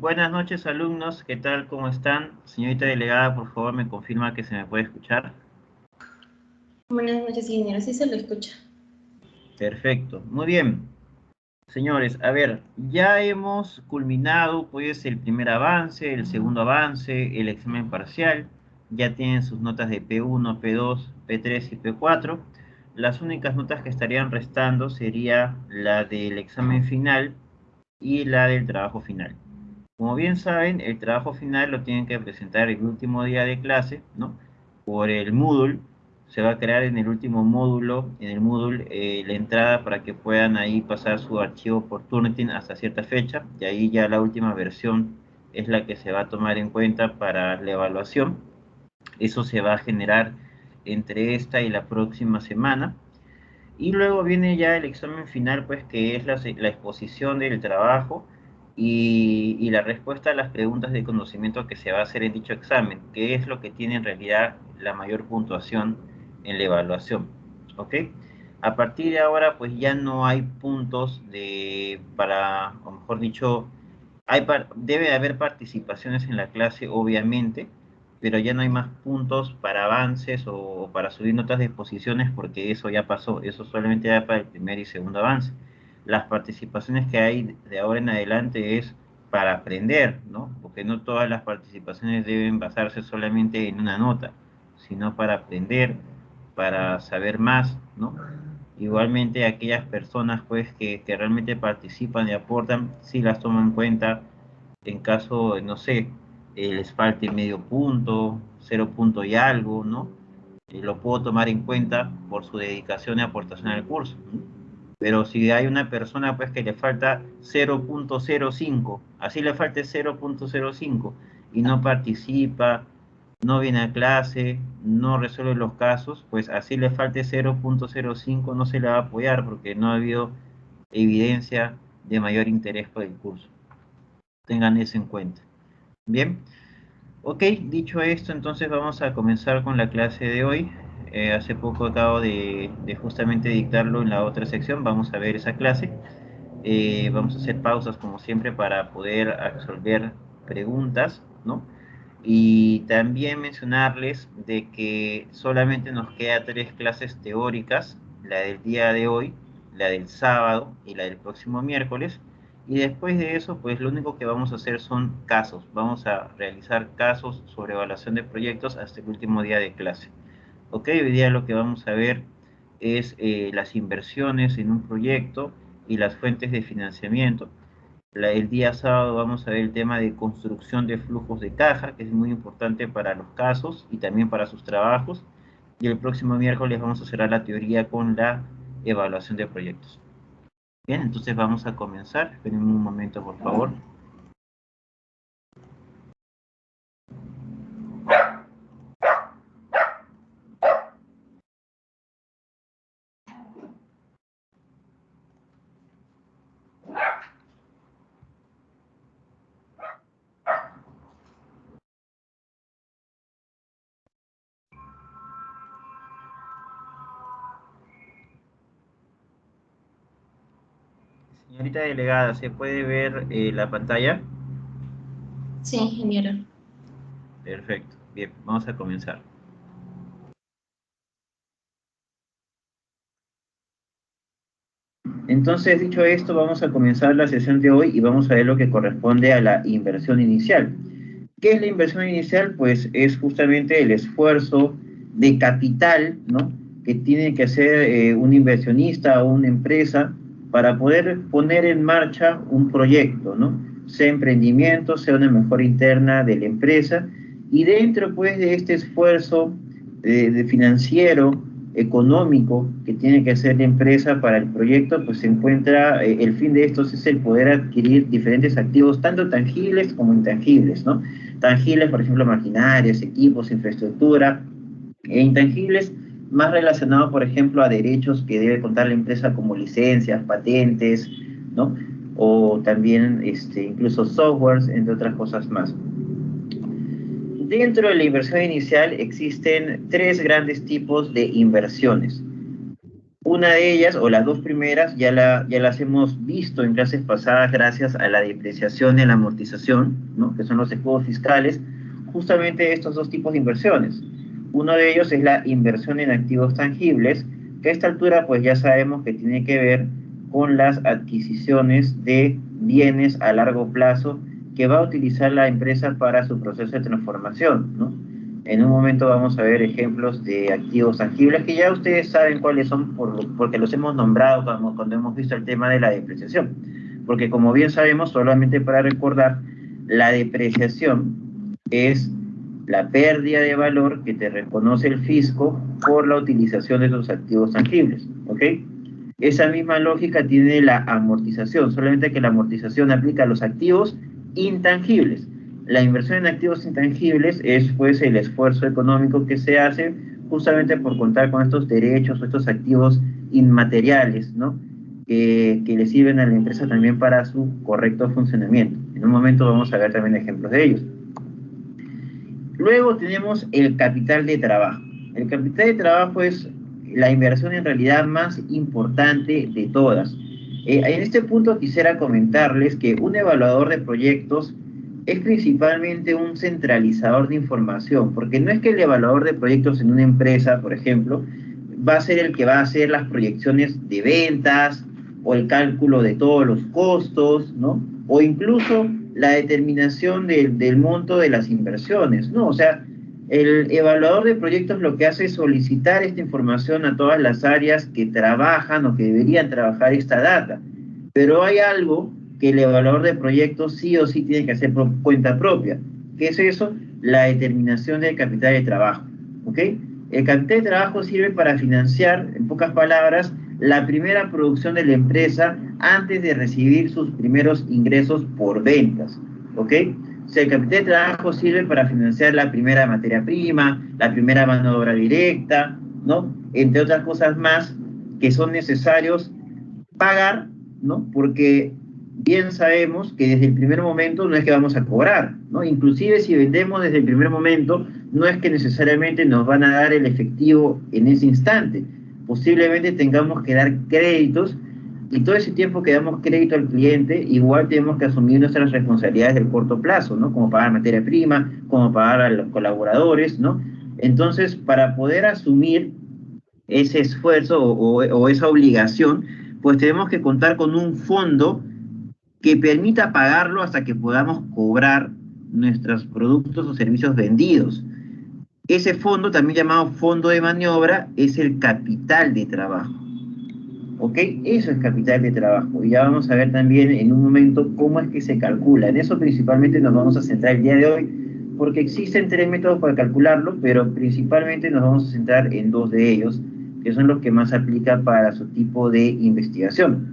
Buenas noches, alumnos. ¿Qué tal? ¿Cómo están? Señorita delegada, por favor, me confirma que se me puede escuchar. Buenas noches, ingeniero. Sí se lo escucha. Perfecto. Muy bien. Señores, a ver, ya hemos culminado, pues, el primer avance, el segundo avance, el examen parcial. Ya tienen sus notas de P1, P2, P3 y P4. Las únicas notas que estarían restando sería la del examen final y la del trabajo final. Como bien saben, el trabajo final lo tienen que presentar el último día de clase, ¿no? Por el Moodle. Se va a crear en el último módulo, en el Moodle, la entrada para que puedan ahí pasar su archivo por Turnitin hasta cierta fecha. Y ahí ya la última versión es la que se va a tomar en cuenta para la evaluación. Eso se va a generar entre esta y la próxima semana. Y luego viene ya el examen final, pues que es la exposición del trabajo y la respuesta a las preguntas de conocimiento que se va a hacer en dicho examen, que es lo que tiene en realidad la mayor puntuación en la evaluación. ¿Ok? A partir de ahora, pues ya no hay puntos o mejor dicho, debe haber participaciones en la clase, obviamente, pero ya no hay más puntos para avances o para subir notas de exposiciones porque eso ya pasó, eso solamente da para el primer y segundo avance. Las participaciones que hay de ahora en adelante es para aprender, ¿no? Porque no todas las participaciones deben basarse solamente en una nota, sino para aprender, para saber más, ¿no? Igualmente aquellas personas pues que realmente participan y aportan, sí las toman en cuenta en caso, no sé, les falte medio punto, 0 punto y algo, ¿no? Lo puedo tomar en cuenta por su dedicación y aportación al curso, ¿no? Pero si hay una persona pues que le falta 0,05, así le falte 0,05 y no participa, no viene a clase, no resuelve los casos, pues así le falte 0,05 no se le va a apoyar porque no ha habido evidencia de mayor interés por el curso. Tengan eso en cuenta. Bien, ok, dicho esto, entonces vamos a comenzar con la clase de hoy. Hace poco acabo de justamente dictarlo en la otra sección, vamos a ver esa clase. Vamos a hacer pausas como siempre para poder resolver preguntas, ¿no? Y también mencionarles de que solamente nos queda 3 clases teóricas, la del día de hoy, la del sábado y la del próximo miércoles. Y después de eso, pues lo único que vamos a hacer son casos. Vamos a realizar casos sobre evaluación de proyectos hasta el último día de clase. Ok, hoy día lo que vamos a ver es las inversiones en un proyecto y las fuentes de financiamiento. El día sábado vamos a ver el tema de construcción de flujos de caja, que es muy importante para los casos y también para sus trabajos. Y el próximo miércoles vamos a cerrar la teoría con la evaluación de proyectos. Bien, entonces vamos a comenzar. Esperen un momento, por favor. Señorita delegada, ¿se puede ver la pantalla? Sí, ingeniero. Perfecto. Bien, vamos a comenzar. Entonces, dicho esto, vamos a comenzar la sesión de hoy y vamos a ver lo que corresponde a la inversión inicial. ¿Qué es la inversión inicial? Pues es justamente el esfuerzo de capital, ¿no? Que tiene que hacer un inversionista o una empresa para poder poner en marcha un proyecto, ¿no? Sea emprendimiento, sea una mejora interna de la empresa. Y dentro, pues, de este esfuerzo de financiero, económico que tiene que hacer la empresa para el proyecto, pues se encuentra, el fin de estos es el poder adquirir diferentes activos, tanto tangibles como intangibles, ¿no? Tangibles, por ejemplo, maquinarias, equipos, infraestructura, e intangibles, más relacionados, por ejemplo, a derechos que debe contar la empresa como licencias, patentes, ¿no? O también incluso softwares, entre otras cosas más. Dentro de la inversión inicial existen 3 grandes tipos de inversiones. Una de ellas, o las dos primeras, ya las hemos visto en clases pasadas gracias a la depreciación y la amortización, ¿no? Que son los escudos fiscales, justamente estos dos tipos de inversiones. Uno de ellos es la inversión en activos tangibles, que a esta altura pues ya sabemos que tiene que ver con las adquisiciones de bienes a largo plazo que va a utilizar la empresa para su proceso de transformación, ¿no? En un momento vamos a ver ejemplos de activos tangibles que ya ustedes saben cuáles son porque los hemos nombrado cuando hemos visto el tema de la depreciación. Porque como bien sabemos, solamente para recordar, la depreciación es la pérdida de valor que te reconoce el fisco por la utilización de tus activos tangibles, ¿ok? Esa misma lógica tiene la amortización, solamente que la amortización aplica a los activos intangibles. La inversión en activos intangibles es pues el esfuerzo económico que se hace justamente por contar con estos derechos o estos activos inmateriales, ¿no? Que le sirven a la empresa también para su correcto funcionamiento. En un momento vamos a ver también ejemplos de ellos. Luego tenemos el capital de trabajo. El capital de trabajo es la inversión en realidad más importante de todas. En este punto quisiera comentarles que un evaluador de proyectos es principalmente un centralizador de información, porque no es que el evaluador de proyectos en una empresa, por ejemplo, va a ser el que va a hacer las proyecciones de ventas o el cálculo de todos los costos, ¿no? O incluso la determinación del monto de las inversiones, ¿no? O sea, el evaluador de proyectos lo que hace es solicitar esta información a todas las áreas que trabajan o que deberían trabajar esta data. Pero hay algo que el evaluador de proyectos sí o sí tiene que hacer por cuenta propia. ¿Qué es eso? La determinación del capital de trabajo, ¿ok? El capital de trabajo sirve para financiar, en pocas palabras, la primera producción de la empresa antes de recibir sus primeros ingresos por ventas, ¿ok? O sea, el capital de trabajo sirve para financiar la primera materia prima, la primera mano de obra directa, ¿no? Entre otras cosas más que son necesarios pagar, ¿no? Porque bien sabemos que desde el primer momento no es que vamos a cobrar, ¿no? Inclusive si vendemos desde el primer momento, no es que necesariamente nos van a dar el efectivo en ese instante. Posiblemente tengamos que dar créditos y todo ese tiempo que damos crédito al cliente, igual tenemos que asumir nuestras responsabilidades del corto plazo, ¿no? Como pagar materia prima, como pagar a los colaboradores, ¿no? Entonces, para poder asumir ese esfuerzo o esa obligación, pues tenemos que contar con un fondo que permita pagarlo hasta que podamos cobrar nuestros productos o servicios vendidos. Ese fondo, también llamado fondo de maniobra, es el capital de trabajo. ¿Ok? Eso es capital de trabajo. Y ya vamos a ver también en un momento cómo es que se calcula. En eso principalmente nos vamos a centrar el día de hoy, porque existen tres métodos para calcularlo, pero principalmente nos vamos a centrar en dos de ellos, que son los que más aplican para su tipo de investigación.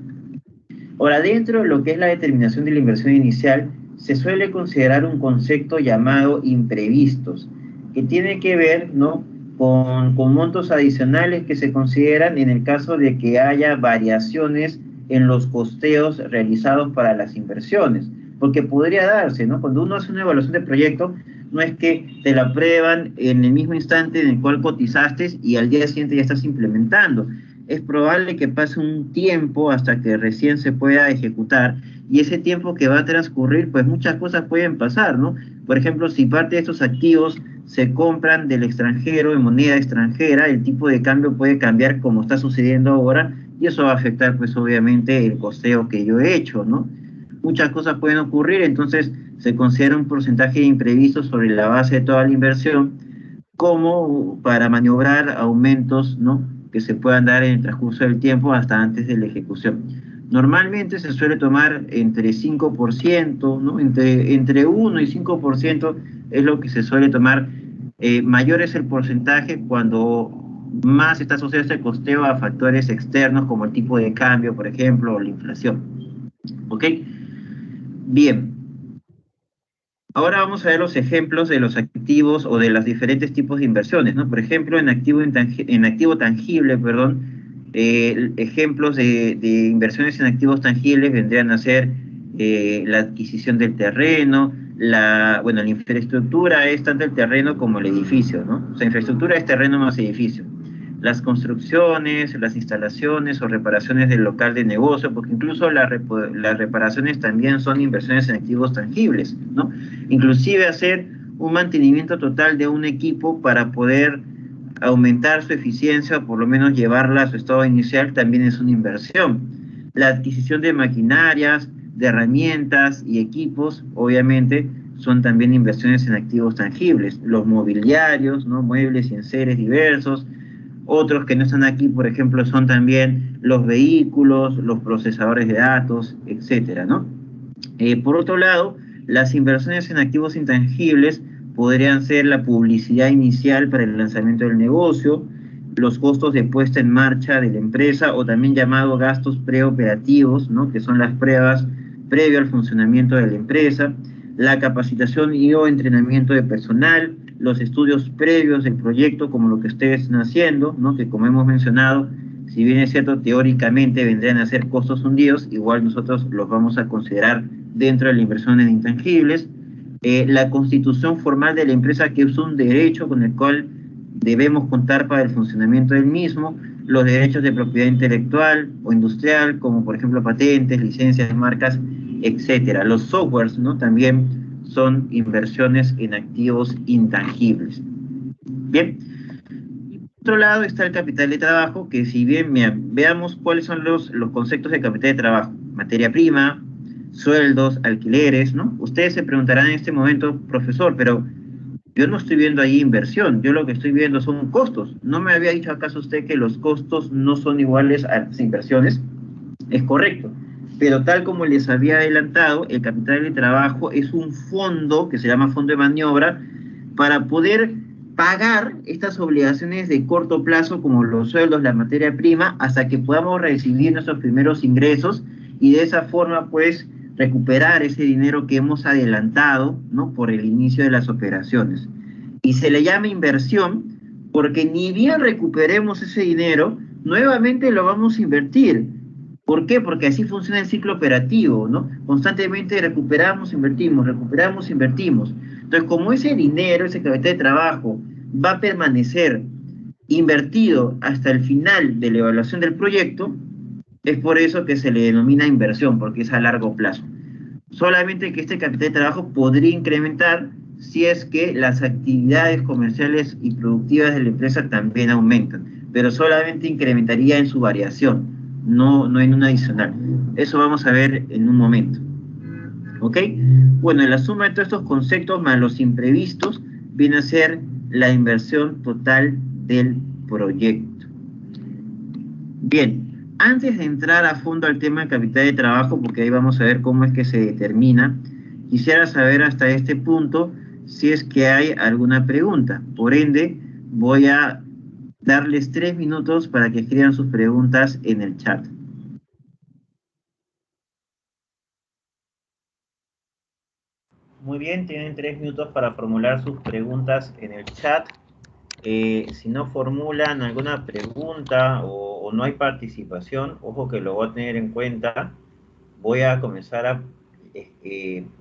Ahora, dentro de lo que es la determinación de la inversión inicial, se suele considerar un concepto llamado imprevistos, que tiene que ver, ¿no?, con montos adicionales que se consideran en el caso de que haya variaciones en los costeos realizados para las inversiones, porque podría darse, ¿no? Cuando uno hace una evaluación de proyecto, no es que te la prueban en el mismo instante en el cual cotizaste y al día siguiente ya estás implementando. Es probable que pase un tiempo hasta que recién se pueda ejecutar, y ese tiempo que va a transcurrir, pues muchas cosas pueden pasar, ¿no? Por ejemplo, si parte de estos activos se compran del extranjero en moneda extranjera, el tipo de cambio puede cambiar como está sucediendo ahora, y eso va a afectar pues obviamente el costeo que yo he hecho, ¿no? Muchas cosas pueden ocurrir, entonces se considera un porcentaje de imprevisto sobre la base de toda la inversión como para maniobrar aumentos, ¿no?, que se puedan dar en el transcurso del tiempo hasta antes de la ejecución. Normalmente se suele tomar entre 5%, ¿no? Entre 1 y 5% es lo que se suele tomar. Mayor es el porcentaje cuando más está asociado este costeo a factores externos como el tipo de cambio, por ejemplo, o la inflación. ¿Ok? Bien. Ahora vamos a ver los ejemplos de los activos o de los diferentes tipos de inversiones, ¿no? Por ejemplo, en activo tangible, perdón, ejemplos de inversiones en activos tangibles vendrían a ser la adquisición del terreno, bueno, la infraestructura es tanto el terreno como el edificio, ¿no? O sea, infraestructura es terreno más edificio. las construcciones, las instalaciones o reparaciones del local de negocio, porque incluso las reparaciones también son inversiones en activos tangibles, ¿no? Inclusive hacer un mantenimiento total de un equipo para poder aumentar su eficiencia o por lo menos llevarla a su estado inicial también es una inversión. La adquisición de maquinarias, de herramientas y equipos, obviamente, son también inversiones en activos tangibles. Los mobiliarios, ¿no? Muebles y enseres diversos. Otros que no están aquí, por ejemplo, son también los vehículos, los procesadores de datos, etcétera, ¿no? Por otro lado, las inversiones en activos intangibles podrían ser la publicidad inicial para el lanzamiento del negocio, los costos de puesta en marcha de la empresa o también llamados gastos preoperativos, ¿no? Que son las pruebas previo al funcionamiento de la empresa, la capacitación y o entrenamiento de personal, los estudios previos del proyecto, como lo que ustedes están haciendo, ¿no? Que como hemos mencionado, si bien es cierto, teóricamente vendrían a ser costos hundidos, igual nosotros los vamos a considerar dentro de la inversión en intangibles. La constitución formal de la empresa, que es un derecho con el cual debemos contar para el funcionamiento del mismo, los derechos de propiedad intelectual o industrial, como por ejemplo patentes, licencias, marcas, etcétera. Los softwares, ¿no? También son inversiones en activos intangibles. Bien, otro lado está el capital de trabajo, que si bien veamos cuáles son los conceptos de capital de trabajo: materia prima, sueldos, alquileres, ¿no? Ustedes se preguntarán en este momento, profesor, pero yo no estoy viendo ahí inversión, yo lo que estoy viendo son costos. ¿No me había dicho acaso usted que los costos no son iguales a las inversiones? Es correcto, pero tal como les había adelantado, el capital de trabajo es un fondo que se llama fondo de maniobra para poder pagar estas obligaciones de corto plazo como los sueldos, la materia prima, hasta que podamos recibir nuestros primeros ingresos y de esa forma pues recuperar ese dinero que hemos adelantado, ¿no? Por el inicio de las operaciones. Y se le llama inversión porque ni bien recuperemos ese dinero, nuevamente lo vamos a invertir. ¿Por qué? Porque así funciona el ciclo operativo, ¿no? Constantemente recuperamos, invertimos. Entonces, como ese dinero, ese capital de trabajo, va a permanecer invertido hasta el final de la evaluación del proyecto, es por eso que se le denomina inversión, porque es a largo plazo. Solamente que este capital de trabajo podría incrementar si es que las actividades comerciales y productivas de la empresa también aumentan, pero solamente incrementaría en su variación, no en un adicional. Eso vamos a ver en un momento. ¿Ok? Bueno, la suma de todos estos conceptos más los imprevistos viene a ser la inversión total del proyecto. Bien, antes de entrar a fondo al tema de capital de trabajo, porque ahí vamos a ver cómo es que se determina, quisiera saber hasta este punto si es que hay alguna pregunta. Por ende, voy a darles 3 minutos para que escriban sus preguntas en el chat. Muy bien, tienen 3 minutos para formular sus preguntas en el chat. Si no formulan alguna pregunta o no hay participación, ojo que lo voy a tener en cuenta. Voy a comenzar a de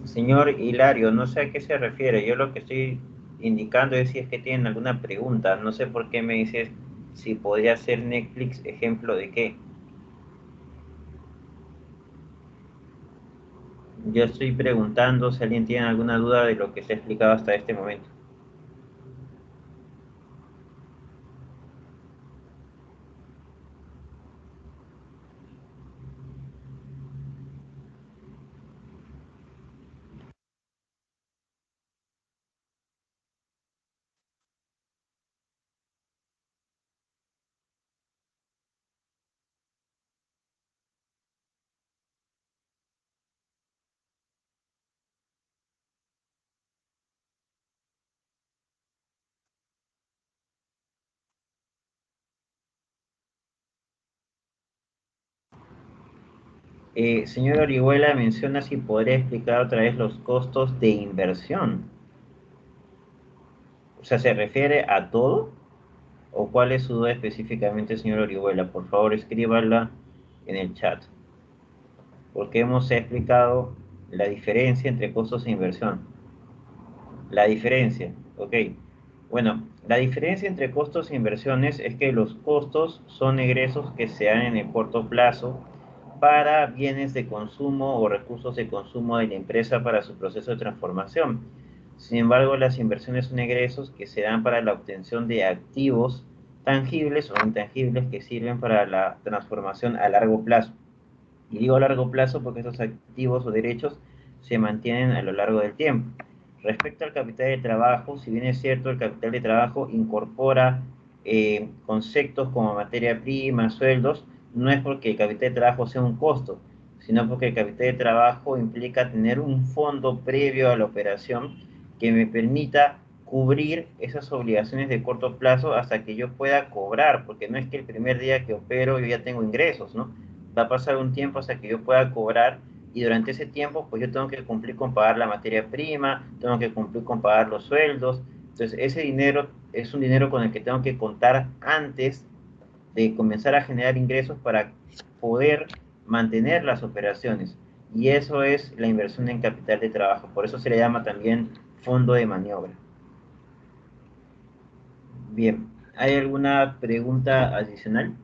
Señor Hilario, no sé a qué se refiere. Yo lo que estoy indicando es si es que tienen alguna pregunta. No sé por qué me dices si podría ser Netflix ejemplo de qué. Yo estoy preguntando si alguien tiene alguna duda de lo que se ha explicado hasta este momento. Señor Orihuela menciona si podría explicar otra vez los costos de inversión. O sea, ¿se refiere a todo? ¿O cuál es su duda específicamente, señor Orihuela? Por favor, escríbala en el chat. Porque hemos explicado la diferencia entre costos e inversión. La diferencia, ok. Bueno, la diferencia entre costos e inversiones es que los costos son egresos que se dan en el corto plazo para bienes de consumo o recursos de consumo de la empresa para su proceso de transformación. Sin embargo, las inversiones son egresos que se dan para la obtención de activos tangibles o intangibles que sirven para la transformación a largo plazo. Y digo a largo plazo porque esos activos o derechos se mantienen a lo largo del tiempo. Respecto al capital de trabajo, si bien es cierto, el capital de trabajo incorpora conceptos como materia prima, sueldos, no es porque el capital de trabajo sea un costo, sino porque el capital de trabajo implica tener un fondo previo a la operación que me permita cubrir esas obligaciones de corto plazo hasta que yo pueda cobrar, porque no es que el primer día que opero yo ya tengo ingresos, ¿no? Va a pasar un tiempo hasta que yo pueda cobrar y durante ese tiempo pues yo tengo que cumplir con pagar la materia prima, tengo que cumplir con pagar los sueldos. Entonces ese dinero es un dinero con el que tengo que contar antes de comenzar a generar ingresos para poder mantener las operaciones. Y eso es la inversión en capital de trabajo. Por eso se le llama también fondo de maniobra. Bien, ¿hay alguna pregunta adicional?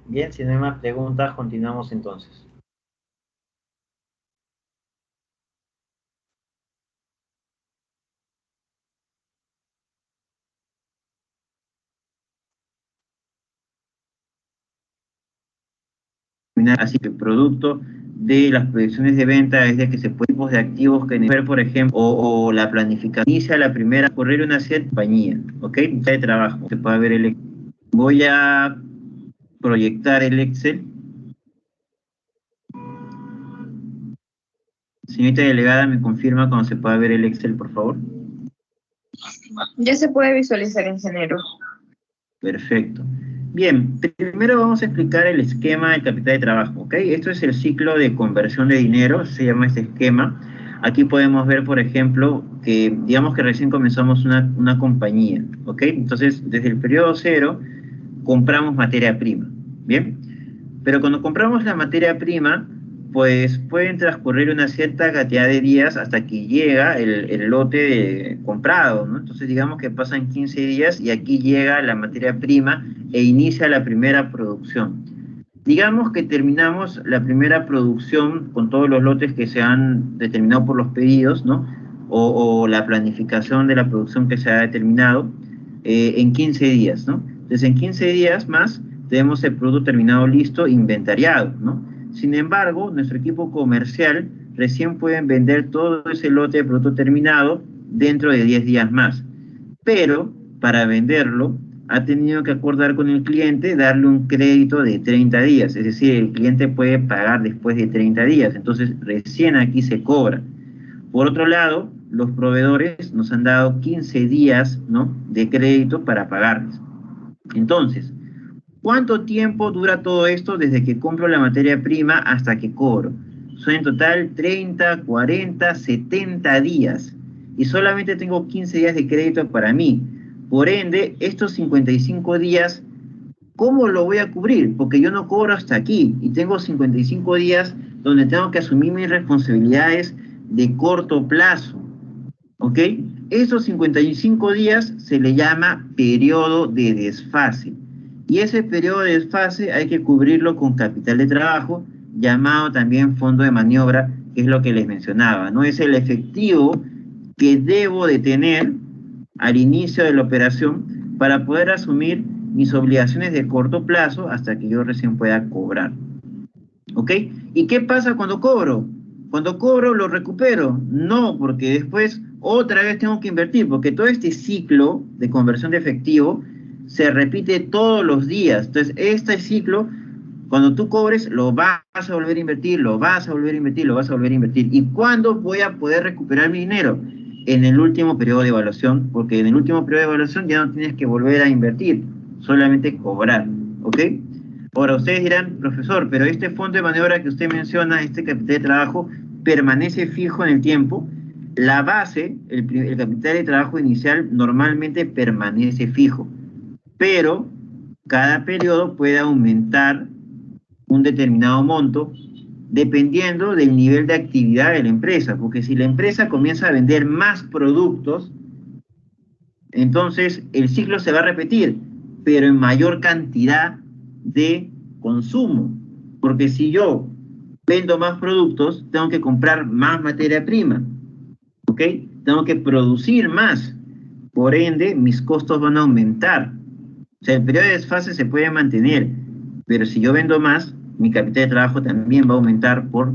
Bien, si no hay más preguntas, continuamos entonces. Así que el producto de las proyecciones de venta es de que se pueden tipos de activos que ver, por ejemplo, o la planificación. Inicia la primera, correr una cierta compañía, ¿ok? De trabajo. Se puede ver el. Voy a proyectar el Excel. Señorita delegada, ¿me confirma cuando se pueda ver el Excel, por favor? Ya se puede visualizar, ingeniero. Perfecto. Bien, primero vamos a explicar el esquema del capital de trabajo, ¿ok? Esto es el ciclo de conversión de dinero, se llama este esquema. Aquí podemos ver, por ejemplo, que digamos que recién comenzamos una compañía, ¿ok? Entonces, desde el periodo cero, compramos materia prima, ¿bien? Pero cuando compramos la materia prima, pues pueden transcurrir una cierta cantidad de días hasta que llega el lote comprado, ¿no? Entonces digamos que pasan 15 días y aquí llega la materia prima e inicia la primera producción. Digamos que terminamos la primera producción con todos los lotes que se han determinado por los pedidos, ¿no? O la planificación de la producción que se ha determinado en 15 días, ¿no? Entonces en 15 días más tenemos el producto terminado listo, inventariado, ¿no? Sin embargo, nuestro equipo comercial recién pueden vender todo ese lote de producto terminado dentro de 10 días más. Pero para venderlo ha tenido que acordar con el cliente darle un crédito de 30 días, es decir, el cliente puede pagar después de 30 días, entonces recién aquí se cobra. Por otro lado, los proveedores nos han dado 15 días, ¿no?, de crédito para pagarles. Entonces, ¿cuánto tiempo dura todo esto desde que compro la materia prima hasta que cobro? Son en total 30, 40, 70 días. Y solamente tengo 15 días de crédito para mí. Por ende, estos 55 días, ¿cómo lo voy a cubrir? Porque yo no cobro hasta aquí y tengo 55 días donde tengo que asumir mis responsabilidades de corto plazo. ¿Ok? Esos 55 días se le llama periodo de desfase. Y ese periodo de desfase hay que cubrirlo con capital de trabajo, llamado también fondo de maniobra, que es lo que les mencionaba, ¿no? Es el efectivo que debo de tener al inicio de la operación para poder asumir mis obligaciones de corto plazo hasta que yo recién pueda cobrar. ¿Ok? ¿Y qué pasa cuando cobro? Cuando cobro lo recupero. No, porque después otra vez tengo que invertir, porque todo este ciclo de conversión de efectivo se repite todos los días. Entonces, este ciclo, cuando tú cobres, lo vas a volver a invertir, lo vas a volver a invertir, lo vas a volver a invertir. ¿Y cuándo voy a poder recuperar mi dinero? En el último periodo de evaluación, porque en el último periodo de evaluación ya no tienes que volver a invertir, solamente cobrar. ¿Ok? Ahora, ustedes dirán, profesor, pero este fondo de maniobra que usted menciona, este capital de trabajo, permanece fijo en el tiempo. La base, el capital de trabajo inicial, normalmente permanece fijo, pero cada periodo puede aumentar un determinado monto dependiendo del nivel de actividad de la empresa, porque si la empresa comienza a vender más productos, entonces el ciclo se va a repetir, pero en mayor cantidad de consumo. Porque si yo vendo más productos, tengo que comprar más materia prima, ¿ok? Tengo que producir más. Por ende, mis costos van a aumentar. O sea, el periodo de desfase se puede mantener, pero si yo vendo más, mi capital de trabajo también va a aumentar por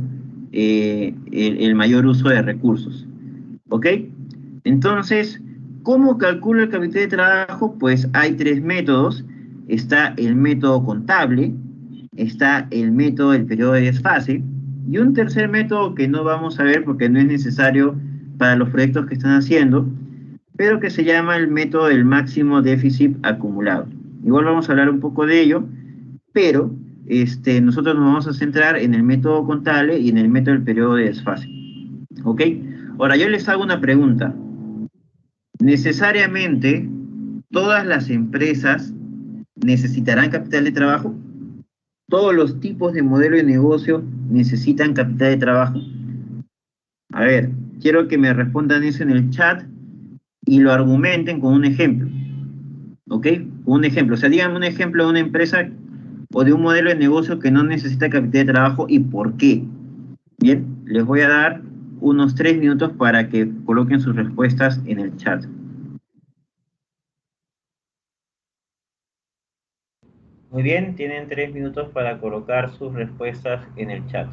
el mayor uso de recursos. ¿Ok? Entonces, ¿cómo calculo el capital de trabajo? Pues hay tres métodos. Está el método contable, está el método del periodo de desfase y un tercer método que no vamos a ver porque no es necesario para los proyectos que están haciendo, pero que se llama el método del máximo déficit acumulado. Igual vamos a hablar un poco de ello, pero nosotros nos vamos a centrar en el método contable y en el método del periodo de desfase. ¿Ok? Ahora, yo les hago una pregunta. ¿Necesariamente todas las empresas necesitarán capital de trabajo? ¿Todos los tipos de modelo de negocio necesitan capital de trabajo? A ver, quiero que me respondan eso en el chat y lo argumenten con un ejemplo. ¿Ok? Un ejemplo. O sea, díganme un ejemplo de una empresa o de un modelo de negocio que no necesita capital de trabajo y por qué. Bien, les voy a dar unos 3 minutos para que coloquen sus respuestas en el chat. Muy bien, tienen 3 minutos para colocar sus respuestas en el chat.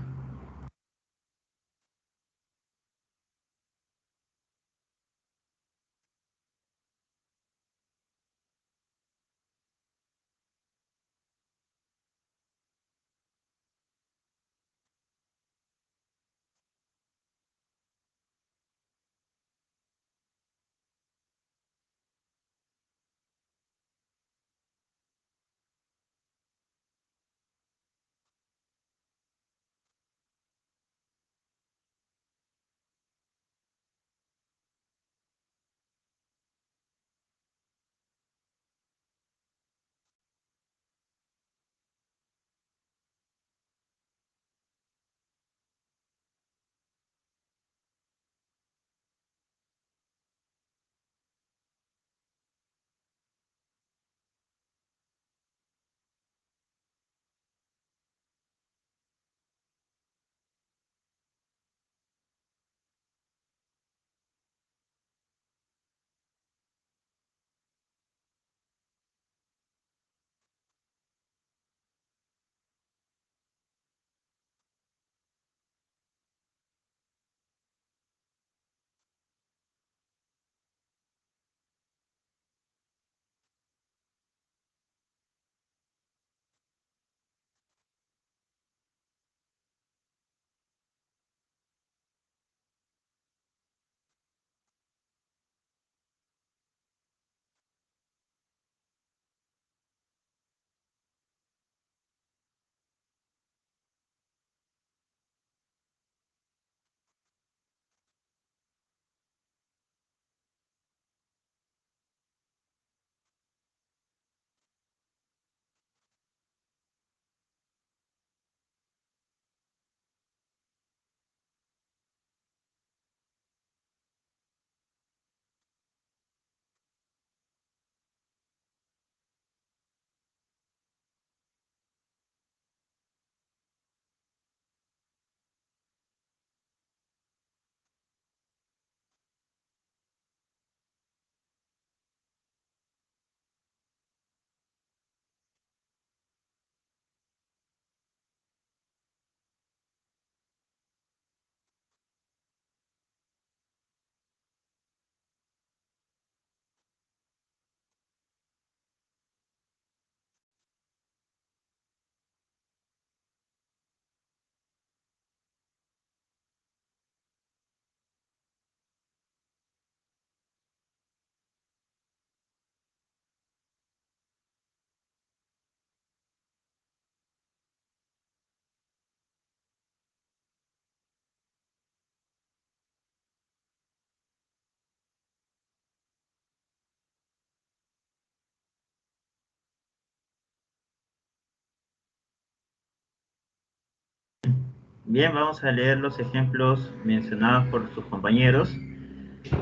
Bien, vamos a leer los ejemplos mencionados por sus compañeros.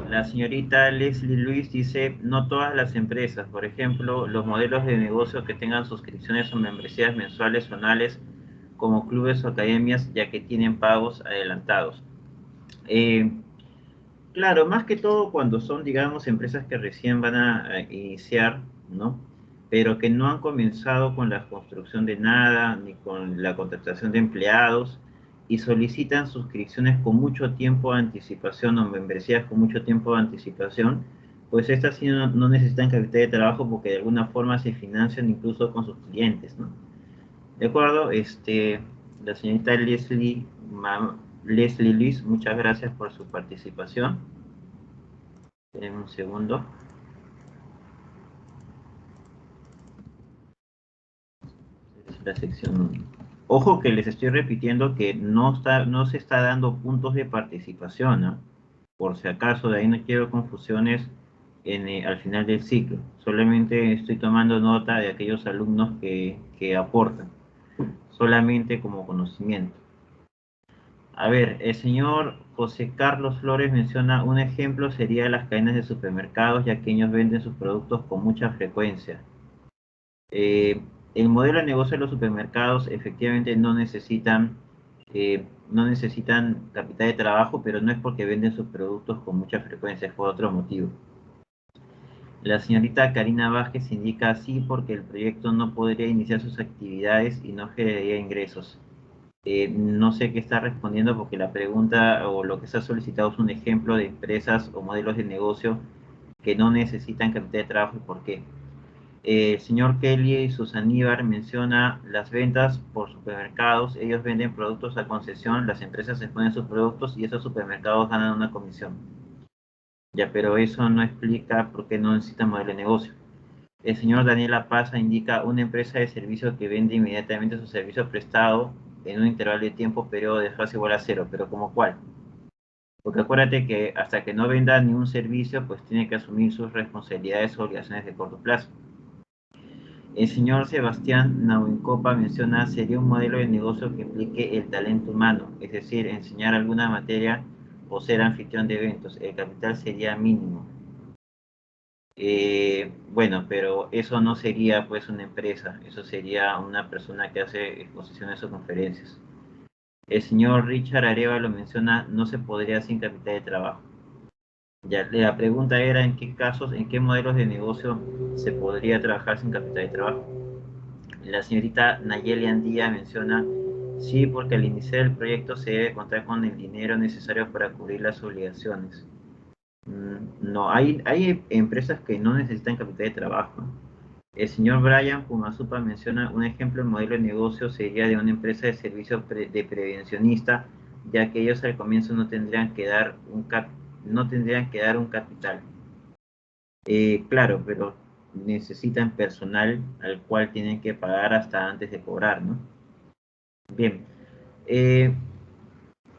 La señorita Leslie Luis dice, no todas las empresas, por ejemplo, los modelos de negocio que tengan suscripciones o membresías mensuales o anuales, como clubes o academias, ya que tienen pagos adelantados. Eh, claro, más que todo cuando son, digamos, empresas que recién van a iniciar, ¿no? Pero que no han comenzado con la construcción de nada, ni con la contratación de empleados, y solicitan suscripciones con mucho tiempo de anticipación o membresías con mucho tiempo de anticipación, pues estas sí no necesitan capital de trabajo porque de alguna forma se financian incluso con sus clientes, ¿no? De acuerdo, la señorita Leslie Luis, muchas gracias por su participación. En un segundo. Es la sección 1. Ojo que les estoy repitiendo que no se está dando puntos de participación, ¿no? Por si acaso, de ahí no quiero confusiones al final del ciclo. Solamente estoy tomando nota de aquellos alumnos que aportan, solamente como conocimiento. A ver, el señor José Carlos Flores menciona un ejemplo sería las cadenas de supermercados, ya que ellos venden sus productos con mucha frecuencia. El modelo de negocio de los supermercados efectivamente no necesitan capital de trabajo, pero no es porque venden sus productos con mucha frecuencia, es por otro motivo. La señorita Karina Vázquez indica así porque el proyecto no podría iniciar sus actividades y no generaría ingresos. No sé qué está respondiendo porque la pregunta o lo que se ha solicitado es un ejemplo de empresas o modelos de negocio que no necesitan capital de trabajo y por qué. El señor Kelly y Susan Ibar menciona las ventas por supermercados. Ellos venden productos a concesión, las empresas exponen sus productos y esos supermercados ganan una comisión. Ya, pero eso no explica por qué no necesitan modelo de negocio. El señor Daniela Paza indica una empresa de servicio que vende inmediatamente su servicio prestado en un intervalo de tiempo, periodo de fase igual a 0, pero ¿como cuál? Porque acuérdate que hasta que no venda ni un servicio, pues tiene que asumir sus responsabilidades o obligaciones de corto plazo. El señor Sebastián Nauincopa menciona sería un modelo de negocio que implique el talento humano, es decir, enseñar alguna materia o ser anfitrión de eventos. El capital sería mínimo. Bueno, pero eso no sería pues una empresa, eso sería una persona que hace exposiciones o conferencias. El señor Richard Arevalo menciona no se podría sin capital de trabajo. Ya, la pregunta era en qué casos, en qué modelos de negocio se podría trabajar sin capital de trabajo. La señorita Nayeli Andía menciona, sí, porque al iniciar el proyecto se debe contar con el dinero necesario para cubrir las obligaciones. No, hay empresas que no necesitan capital de trabajo. El señor Brian Pumasupa menciona un ejemplo de modelo de negocio sería de una empresa de servicio de prevencionista, ya que ellos al comienzo no tendrían que dar un capital. Claro, pero necesitan personal al cual tienen que pagar hasta antes de cobrar, ¿no? Bien, eh,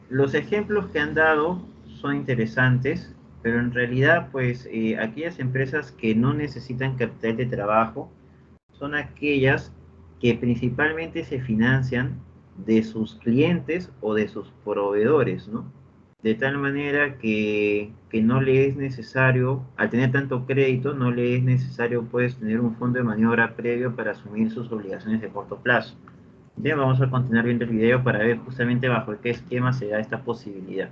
los ejemplos que han dado son interesantes, pero en realidad, pues, aquellas empresas que no necesitan capital de trabajo son aquellas que principalmente se financian de sus clientes o de sus proveedores, ¿no? De tal manera que no le es necesario, al tener tanto crédito, no le es necesario pues tener un fondo de maniobra previo para asumir sus obligaciones de corto plazo. Bien, vamos a continuar viendo el video para ver justamente bajo qué esquema se da esta posibilidad.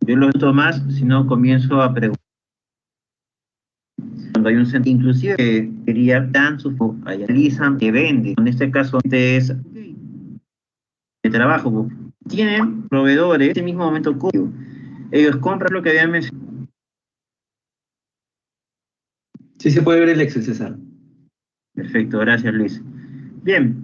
Yo lo esto más, si no comienzo a preguntar. Cuando hay un sentido, inclusive quería dan su analizan que vende. En este caso es de trabajo. Tienen proveedores en este mismo momento código. Ellos compran lo que habían mencionado. Sí se puede ver el Excel, César. Perfecto, gracias Luis. Bien,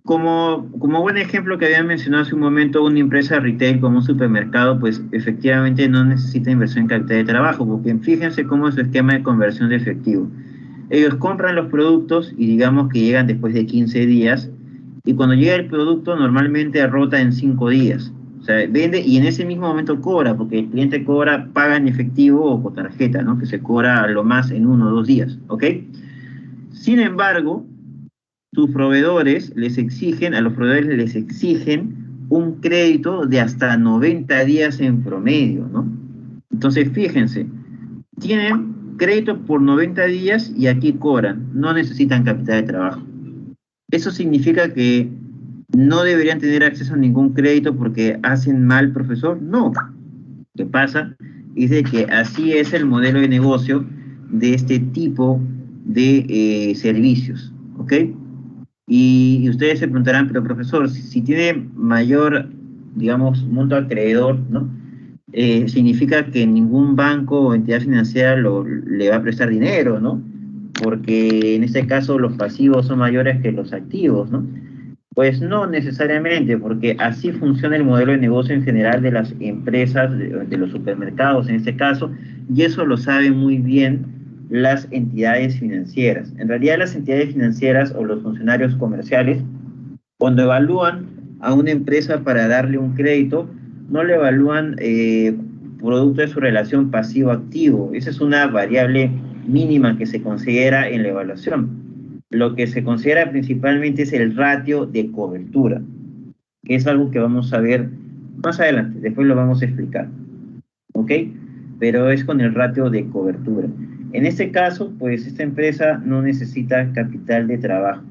como buen ejemplo que habían mencionado hace un momento, una empresa retail como un supermercado, pues efectivamente no necesita inversión en capital de trabajo, porque fíjense cómo es su esquema de conversión de efectivo. Ellos compran los productos y digamos que llegan después de 15 días, y cuando llega el producto normalmente rota en 5 días. O sea, vende y en ese mismo momento cobra, porque el cliente cobra, paga en efectivo o con tarjeta, ¿no? Que se cobra a lo más en 1 o 2 días, ¿ok? Sin embargo, tus proveedores les exigen, a los proveedores les exigen un crédito de hasta 90 días en promedio, ¿no? Entonces, fíjense, tienen crédito por 90 días y aquí cobran, no necesitan capital de trabajo. ¿Eso significa que no deberían tener acceso a ningún crédito porque hacen mal, profesor? No. ¿Qué pasa? Es de que así es el modelo de negocio de este tipo de servicios, ¿ok? Y ustedes se preguntarán, pero profesor, si tiene mayor, digamos, monto acreedor, ¿no? Significa que ningún banco o entidad financiera le va a prestar dinero, ¿no? Porque en este caso los pasivos son mayores que los activos, ¿no? Pues no necesariamente, porque así funciona el modelo de negocio en general de las empresas, de los supermercados en este caso, y eso lo saben muy bien las entidades financieras. En realidad las entidades financieras o los funcionarios comerciales, cuando evalúan a una empresa para darle un crédito, no le evalúan producto de su relación pasivo-activo. Esa es una variable mínima que se considera en la evaluación. Lo que se considera principalmente es el ratio de cobertura, que es algo que vamos a ver más adelante, después lo vamos a explicar, ¿ok? Pero es con el ratio de cobertura. En este caso, pues esta empresa no necesita capital de trabajo.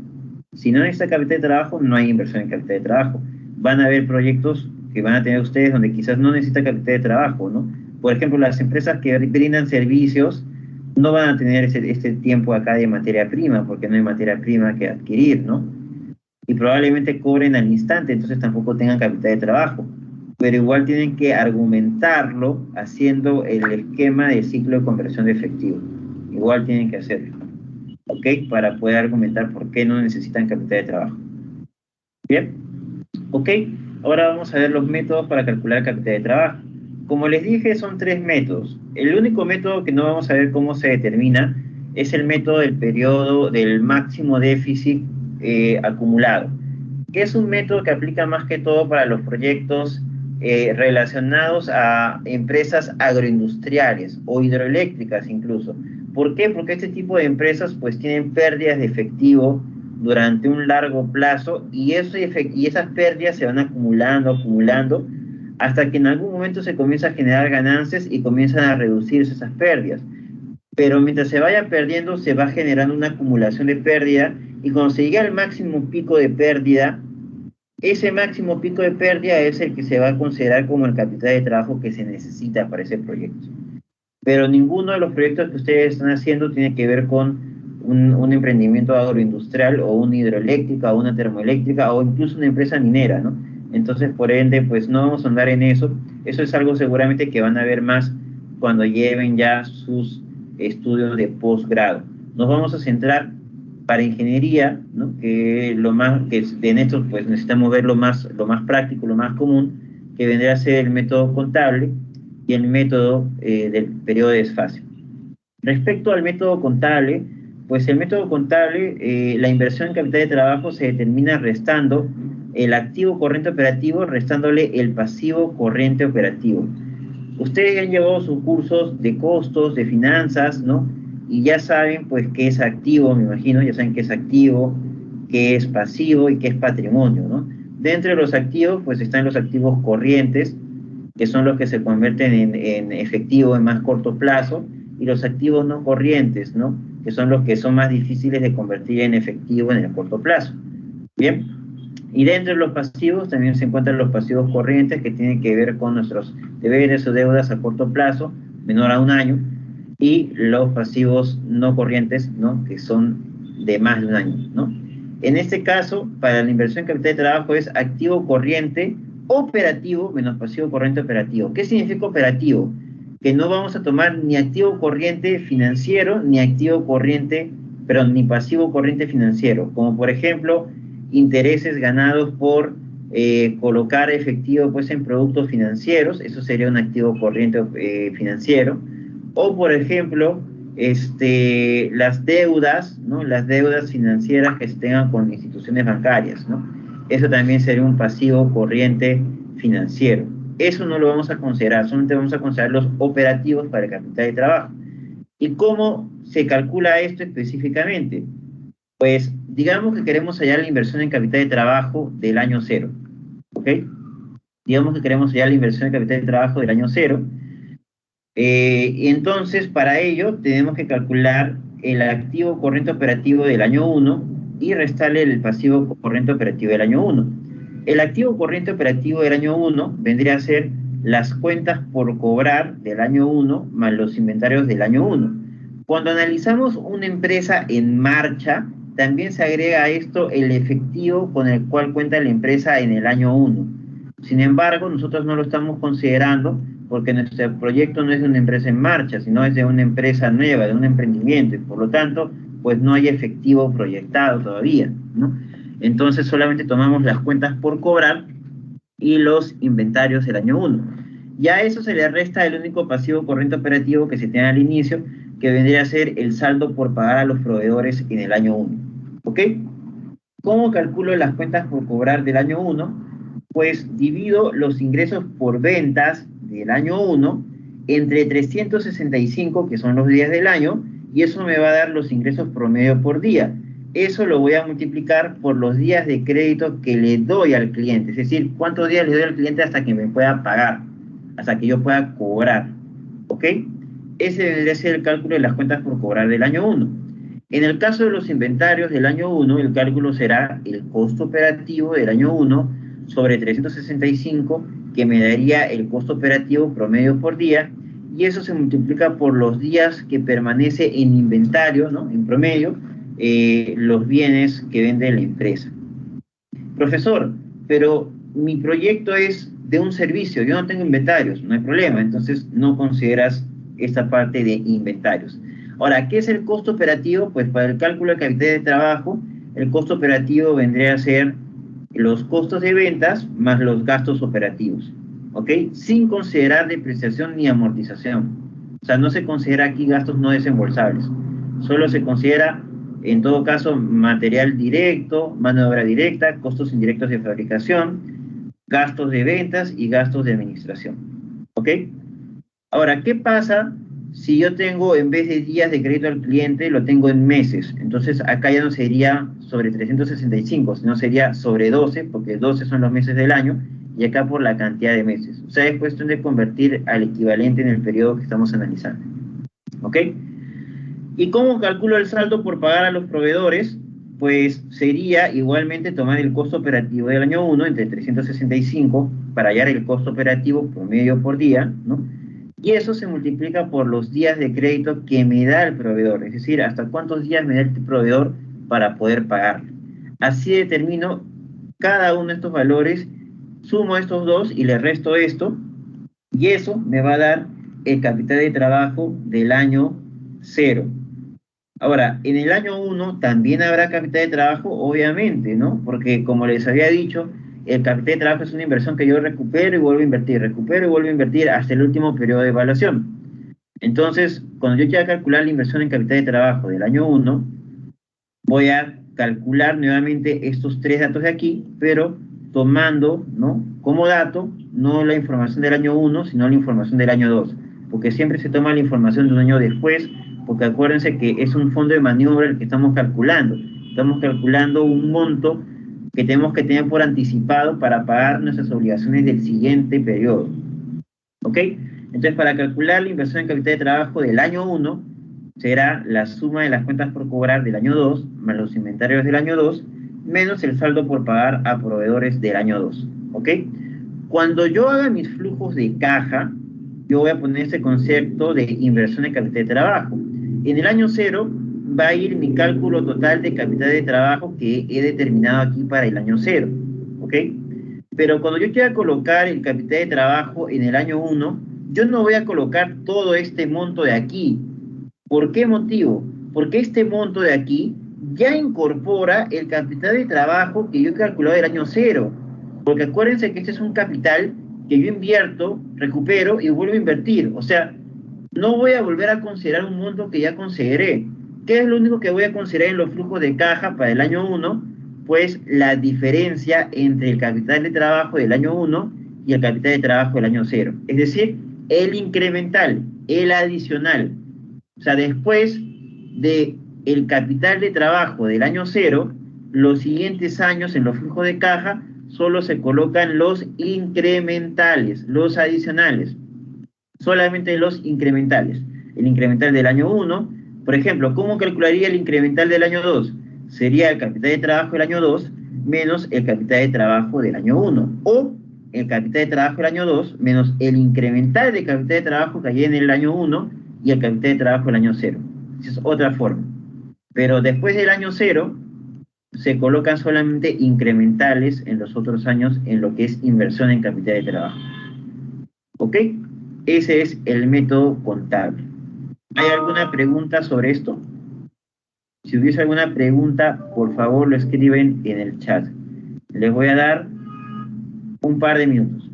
Si no necesita capital de trabajo, no hay inversión en capital de trabajo. Van a haber proyectos que van a tener ustedes donde quizás no necesita capital de trabajo, ¿no? Por ejemplo, las empresas que brindan servicios no van a tener este tiempo acá de materia prima, porque no hay materia prima que adquirir, ¿no? Y probablemente cobren al instante, entonces tampoco tengan capital de trabajo. Pero igual tienen que argumentarlo haciendo el esquema de ciclo de conversión de efectivo. Igual tienen que hacerlo, ¿ok? Para poder argumentar por qué no necesitan capital de trabajo. ¿Bien? ¿Ok? Ahora vamos a ver los métodos para calcular capital de trabajo. Como les dije, son 3 métodos. El único método que no vamos a ver cómo se determina es el método del periodo del máximo déficit acumulado, que es un método que aplica más que todo para los proyectos relacionados a empresas agroindustriales o hidroeléctricas incluso. ¿Por qué? Porque este tipo de empresas pues tienen pérdidas de efectivo durante un largo plazo y esas pérdidas se van acumulando, hasta que en algún momento se comienza a generar ganancias y comienzan a reducirse esas pérdidas. Pero mientras se vaya perdiendo, se va generando una acumulación de pérdida y cuando se llega al máximo pico de pérdida, ese máximo pico de pérdida es el que se va a considerar como el capital de trabajo que se necesita para ese proyecto. Pero ninguno de los proyectos que ustedes están haciendo tiene que ver con un emprendimiento agroindustrial o una hidroeléctrica o una termoeléctrica o incluso una empresa minera, ¿no? Entonces, por ende, pues no vamos a andar en eso. Eso es algo seguramente que van a ver más cuando lleven ya sus estudios de posgrado. Nos vamos a centrar para ingeniería, ¿no? Que en esto pues necesitamos ver lo más práctico, lo más común, que vendría a ser el método contable y el método del periodo de desfase. Respecto al método contable, pues el método contable, la inversión en capital de trabajo se determina restando el activo corriente operativo, restándole el pasivo corriente operativo. Ustedes han llevado sus cursos de costos, de finanzas, ¿no? Y ya saben, pues, qué es activo, me imagino, ya saben qué es activo, qué es pasivo y qué es patrimonio, ¿no? Dentro de los activos, pues, están los activos corrientes, que son los que se convierten en efectivo en más corto plazo, y los activos no corrientes, ¿no? Que son los que son más difíciles de convertir en efectivo en el corto plazo. Bien, y dentro de los pasivos también se encuentran los pasivos corrientes que tienen que ver con nuestros deberes o deudas a corto plazo, menor a 1 año, y los pasivos no corrientes, ¿no? Que son de más de 1 año, ¿no? En este caso, para la inversión en capital de trabajo es activo corriente operativo menos pasivo corriente operativo. ¿Qué significa operativo? Que no vamos a tomar ni activo corriente financiero, ni activo corriente, perdón, ni pasivo corriente financiero, como por ejemplo, intereses ganados por colocar efectivo pues en productos financieros, eso sería un activo corriente financiero, o por ejemplo, las deudas, ¿no? Las deudas financieras que se tengan con instituciones bancarias, ¿no? Eso también sería un pasivo corriente financiero. Eso no lo vamos a considerar, solamente vamos a considerar los operativos para el capital de trabajo. ¿Y cómo se calcula esto específicamente? Pues digamos que queremos hallar la inversión en capital de trabajo del año cero, ¿ok? Digamos que queremos hallar la inversión en capital de trabajo del año cero. Y entonces, para ello, tenemos que calcular el activo corriente operativo del año 1 y restarle el pasivo corriente operativo del año 1. El activo corriente operativo del año 1 vendría a ser las cuentas por cobrar del año 1 más los inventarios del año 1. Cuando analizamos una empresa en marcha, también se agrega a esto el efectivo con el cual cuenta la empresa en el año 1. Sin embargo, nosotros no lo estamos considerando porque nuestro proyecto no es de una empresa en marcha, sino es de una empresa nueva, de un emprendimiento, y por lo tanto, pues no hay efectivo proyectado todavía, ¿no? Entonces solamente tomamos las cuentas por cobrar y los inventarios del año 1. Ya a eso se le resta el único pasivo corriente operativo que se tiene al inicio, que vendría a ser el saldo por pagar a los proveedores en el año 1. ¿Ok? ¿Cómo calculo las cuentas por cobrar del año 1? Pues divido los ingresos por ventas del año 1 entre 365, que son los días del año, y eso me va a dar los ingresos promedio por día. Eso lo voy a multiplicar por los días de crédito que le doy al cliente, es decir, cuántos días le doy al cliente hasta que me pueda pagar, hasta que yo pueda cobrar, ¿ok? Ese debería ser el cálculo de las cuentas por cobrar del año 1. En el caso de los inventarios del año 1, el cálculo será el costo operativo del año 1 sobre 365, que me daría el costo operativo promedio por día, y eso se multiplica por los días que permanece en inventario, ¿no? En promedio, los bienes que vende la empresa. Profesor, pero mi proyecto es de un servicio, yo no tengo inventarios, no hay problema, entonces no consideras esta parte de inventarios. Ahora, ¿qué es el costo operativo? Pues para el cálculo de capital de trabajo, el costo operativo vendría a ser los costos de ventas más los gastos operativos, ¿ok? Sin considerar depreciación ni amortización. O sea, no se considera aquí gastos no desembolsables. Solo se considera, en todo caso, material directo, mano de obra directa, costos indirectos de fabricación, gastos de ventas y gastos de administración, ¿ok? Ahora, ¿qué pasa si yo tengo, en vez de días de crédito al cliente, lo tengo en meses? Entonces, acá ya no sería sobre 365, sino sería sobre 12, porque 12 son los meses del año, y acá por la cantidad de meses. O sea, es cuestión de convertir al equivalente en el periodo que estamos analizando. ¿Ok? ¿Y cómo calculo el saldo por pagar a los proveedores? Pues sería igualmente tomar el costo operativo del año 1 entre 365 para hallar el costo operativo promedio por día, ¿no? Y eso se multiplica por los días de crédito que me da el proveedor, es decir, hasta cuántos días me da el proveedor para poder pagarle. Así determino cada uno de estos valores, sumo estos dos y le resto esto, y eso me va a dar el capital de trabajo del año 0. Ahora, en el año 1 también habrá capital de trabajo, obviamente, ¿no? Porque como les había dicho, el capital de trabajo es una inversión que yo recupero y vuelvo a invertir, recupero y vuelvo a invertir hasta el último periodo de evaluación. Entonces, cuando yo quiera calcular la inversión en capital de trabajo del año 1, voy a calcular nuevamente estos tres datos de aquí, pero tomando, ¿no?, como dato, no la información del año 1, sino la información del año 2, porque siempre se toma la información de un año después, porque acuérdense que es un fondo de maniobra el que estamos calculando un monto que tenemos que tener por anticipado para pagar nuestras obligaciones del siguiente periodo. ¿Ok? Entonces, para calcular la inversión en capital de trabajo del año 1, será la suma de las cuentas por cobrar del año 2, más los inventarios del año 2, menos el saldo por pagar a proveedores del año 2. ¿Ok? Cuando yo haga mis flujos de caja, yo voy a poner este concepto de inversión en capital de trabajo. En el año 0 va a ir mi cálculo total de capital de trabajo que he determinado aquí para el año 0, ¿ok? Pero cuando yo quiera colocar el capital de trabajo en el año 1, yo no voy a colocar todo este monto de aquí. ¿Por qué motivo? Porque este monto de aquí ya incorpora el capital de trabajo que yo he calculado del año 0. Porque acuérdense que este es un capital que yo invierto, recupero y vuelvo a invertir. O sea, no voy a volver a considerar un monto que ya consideré. ¿Qué es lo único que voy a considerar en los flujos de caja para el año 1? Pues la diferencia entre el capital de trabajo del año 1 y el capital de trabajo del año 0. Es decir, el incremental, el adicional. O sea, después de el capital de trabajo del año 0, los siguientes años en los flujos de caja solo se colocan los incrementales, los adicionales, solamente los incrementales. El incremental del año 1, por ejemplo, ¿cómo calcularía el incremental del año 2? Sería el capital de trabajo del año 2 menos el capital de trabajo del año 1, o el capital de trabajo del año 2 menos el incremental de capital de trabajo que hay en el año 1 y el capital de trabajo del año 0. Esa es otra forma. Pero después del año 0 se colocan solamente incrementales en los otros años en lo que es inversión en capital de trabajo. ¿Ok? Ese es el método contable. ¿Hay alguna pregunta sobre esto? Si hubiese alguna pregunta, por favor lo escriben en el chat. Les voy a dar un par de minutos.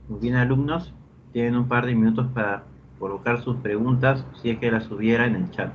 Muy bien, alumnos, tienen un par de minutos para colocar sus preguntas, si es que las hubiera, en el chat.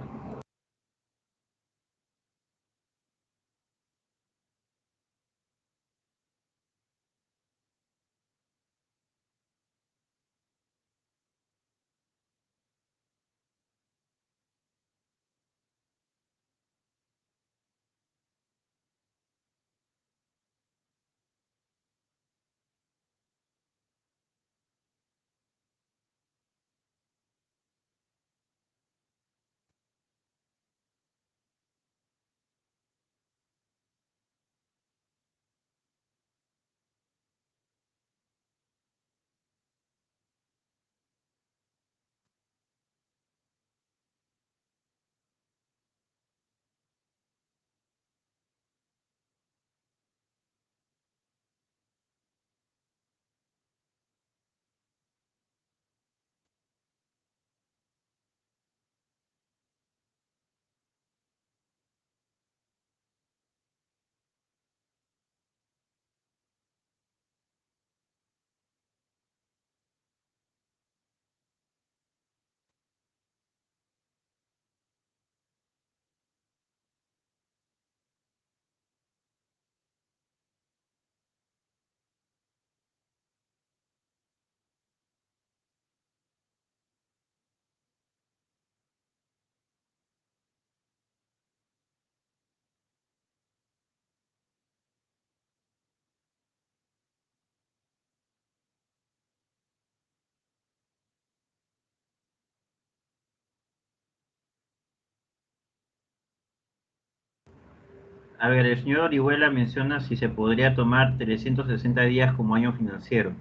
A ver, el señor Orihuela menciona si se podría tomar 360 días como año financiero.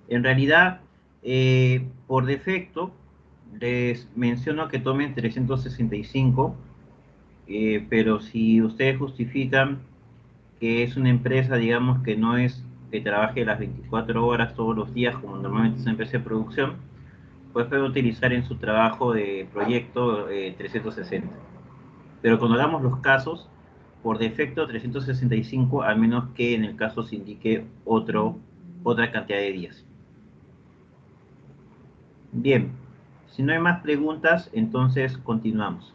En realidad, por defecto, les menciono que tomen 365, pero si ustedes justifican que es una empresa, digamos, que no es que trabaje las 24 horas todos los días, como normalmente es una empresa de producción, pues puede utilizar en su trabajo de proyecto 360. Pero cuando hagamos los casos, por defecto 365, a menos que en el caso se indique otra cantidad de días. Bien, si no hay más preguntas, entonces continuamos.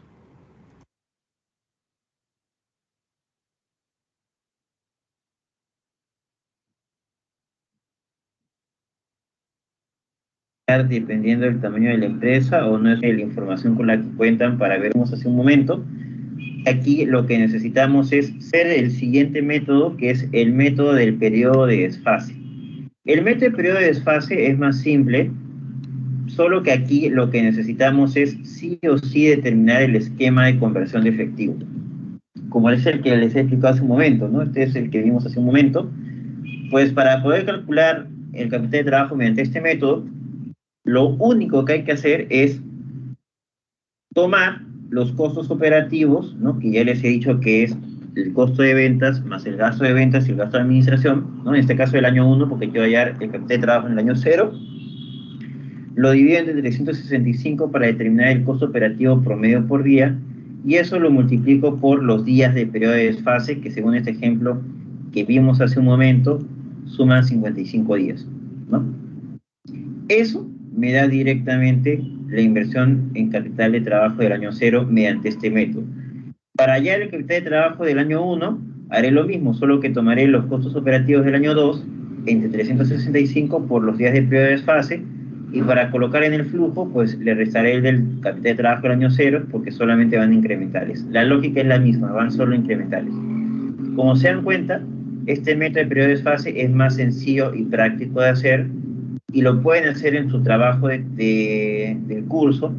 Dependiendo del tamaño de la empresa o no es la información con la que cuentan para ver hace un momento. Aquí lo que necesitamos es hacer el siguiente método, que es el método del periodo de desfase. El método del periodo de desfase es más simple, solo que aquí lo que necesitamos es sí o sí determinar el esquema de conversión de efectivo. Como es el que les he explicado hace un momento, ¿no? Este es el que vimos hace un momento. Pues para poder calcular el capital de trabajo mediante este método, lo único que hay que hacer es tomar los costos operativos, ¿no? Que ya les he dicho que es el costo de ventas más el gasto de ventas y el gasto de administración, ¿no? En este caso el año 1, porque quiero hallar el capital de trabajo en el año 0. Lo divido entre 365 para determinar el costo operativo promedio por día, y eso lo multiplico por los días de periodo de desfase, que según este ejemplo que vimos hace un momento, suman 55 días, ¿no? Eso me da directamente la inversión en capital de trabajo del año cero mediante este método. Para hallar el capital de trabajo del año 1, haré lo mismo, solo que tomaré los costos operativos del año 2 entre 365 por los días de periodo de desfase, y para colocar en el flujo, pues le restaré el del capital de trabajo del año 0, porque solamente van incrementales. La lógica es la misma, van solo incrementales. Como se dan cuenta, este método de periodo de desfase es más sencillo y práctico de hacer, y lo pueden hacer en su trabajo del curso,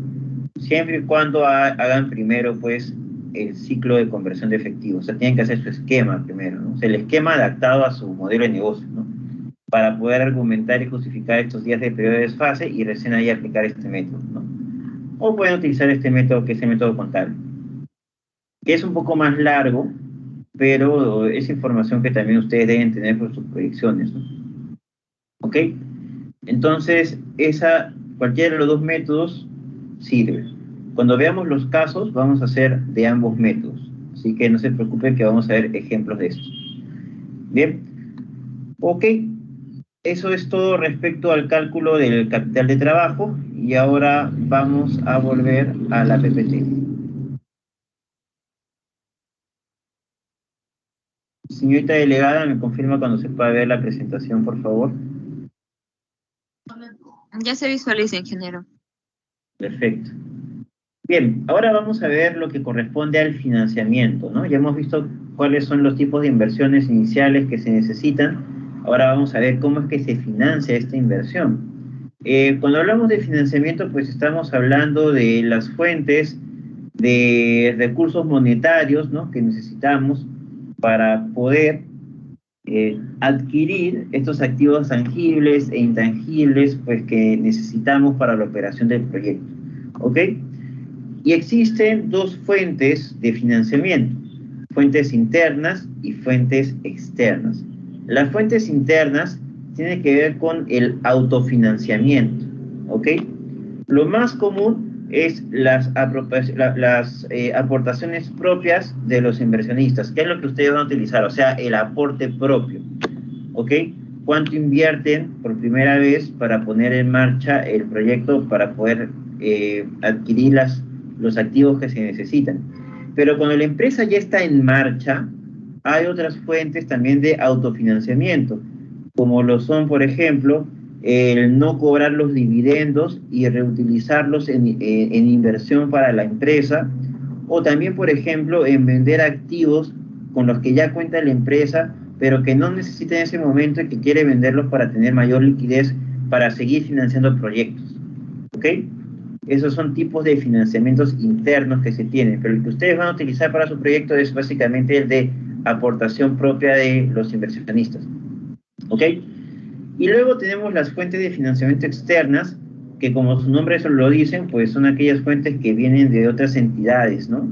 siempre y cuando hagan primero, pues, el ciclo de conversión de efectivo. O sea, tienen que hacer su esquema primero, ¿no? O sea, el esquema adaptado a su modelo de negocio, ¿no? Para poder argumentar y justificar estos días de periodo de desfase y recién ahí aplicar este método, ¿no? O pueden utilizar este método, que es el método contable, que es un poco más largo, pero es información que también ustedes deben tener por sus proyecciones, ¿no? ¿Ok? Entonces, cualquiera de los dos métodos sirve. Cuando veamos los casos, vamos a hacer de ambos métodos. Así que no se preocupen, que vamos a ver ejemplos de estos. Bien. Ok. Eso es todo respecto al cálculo del capital de trabajo. Y ahora vamos a volver a la PPT. Señorita delegada, ¿me confirma cuando se pueda ver la presentación, por favor? Ya se visualiza, ingeniero. Perfecto. Bien, ahora vamos a ver lo que corresponde al financiamiento, ¿no? Ya hemos visto cuáles son los tipos de inversiones iniciales que se necesitan. Ahora vamos a ver cómo es que se financia esta inversión. Cuando hablamos de financiamiento, pues estamos hablando de las fuentes de recursos monetarios, ¿no?, que necesitamos para poder adquirir estos activos tangibles e intangibles, pues, que necesitamos para la operación del proyecto, ¿ok? Y existen dos fuentes de financiamiento: fuentes internas y fuentes externas. Las fuentes internas tienen que ver con el autofinanciamiento, ¿ok? Lo más común es las aportaciones propias de los inversionistas. ¿Qué es lo que ustedes van a utilizar? O sea, el aporte propio, ¿ok? ¿Cuánto invierten por primera vez para poner en marcha el proyecto, para poder adquirir los activos que se necesitan? Pero cuando la empresa ya está en marcha, hay otras fuentes también de autofinanciamiento, como lo son, por ejemplo, el no cobrar los dividendos y reutilizarlos en inversión para la empresa, o también, por ejemplo, en vender activos con los que ya cuenta la empresa, pero que no necesita en ese momento y que quiere venderlos para tener mayor liquidez para seguir financiando proyectos, ¿ok? Esos son tipos de financiamientos internos que se tienen, pero el que ustedes van a utilizar para su proyecto es básicamente el de aportación propia de los inversionistas, ¿ok? Y luego tenemos las fuentes de financiamiento externas, que como su nombre eso lo dicen, pues son aquellas fuentes que vienen de otras entidades, ¿no?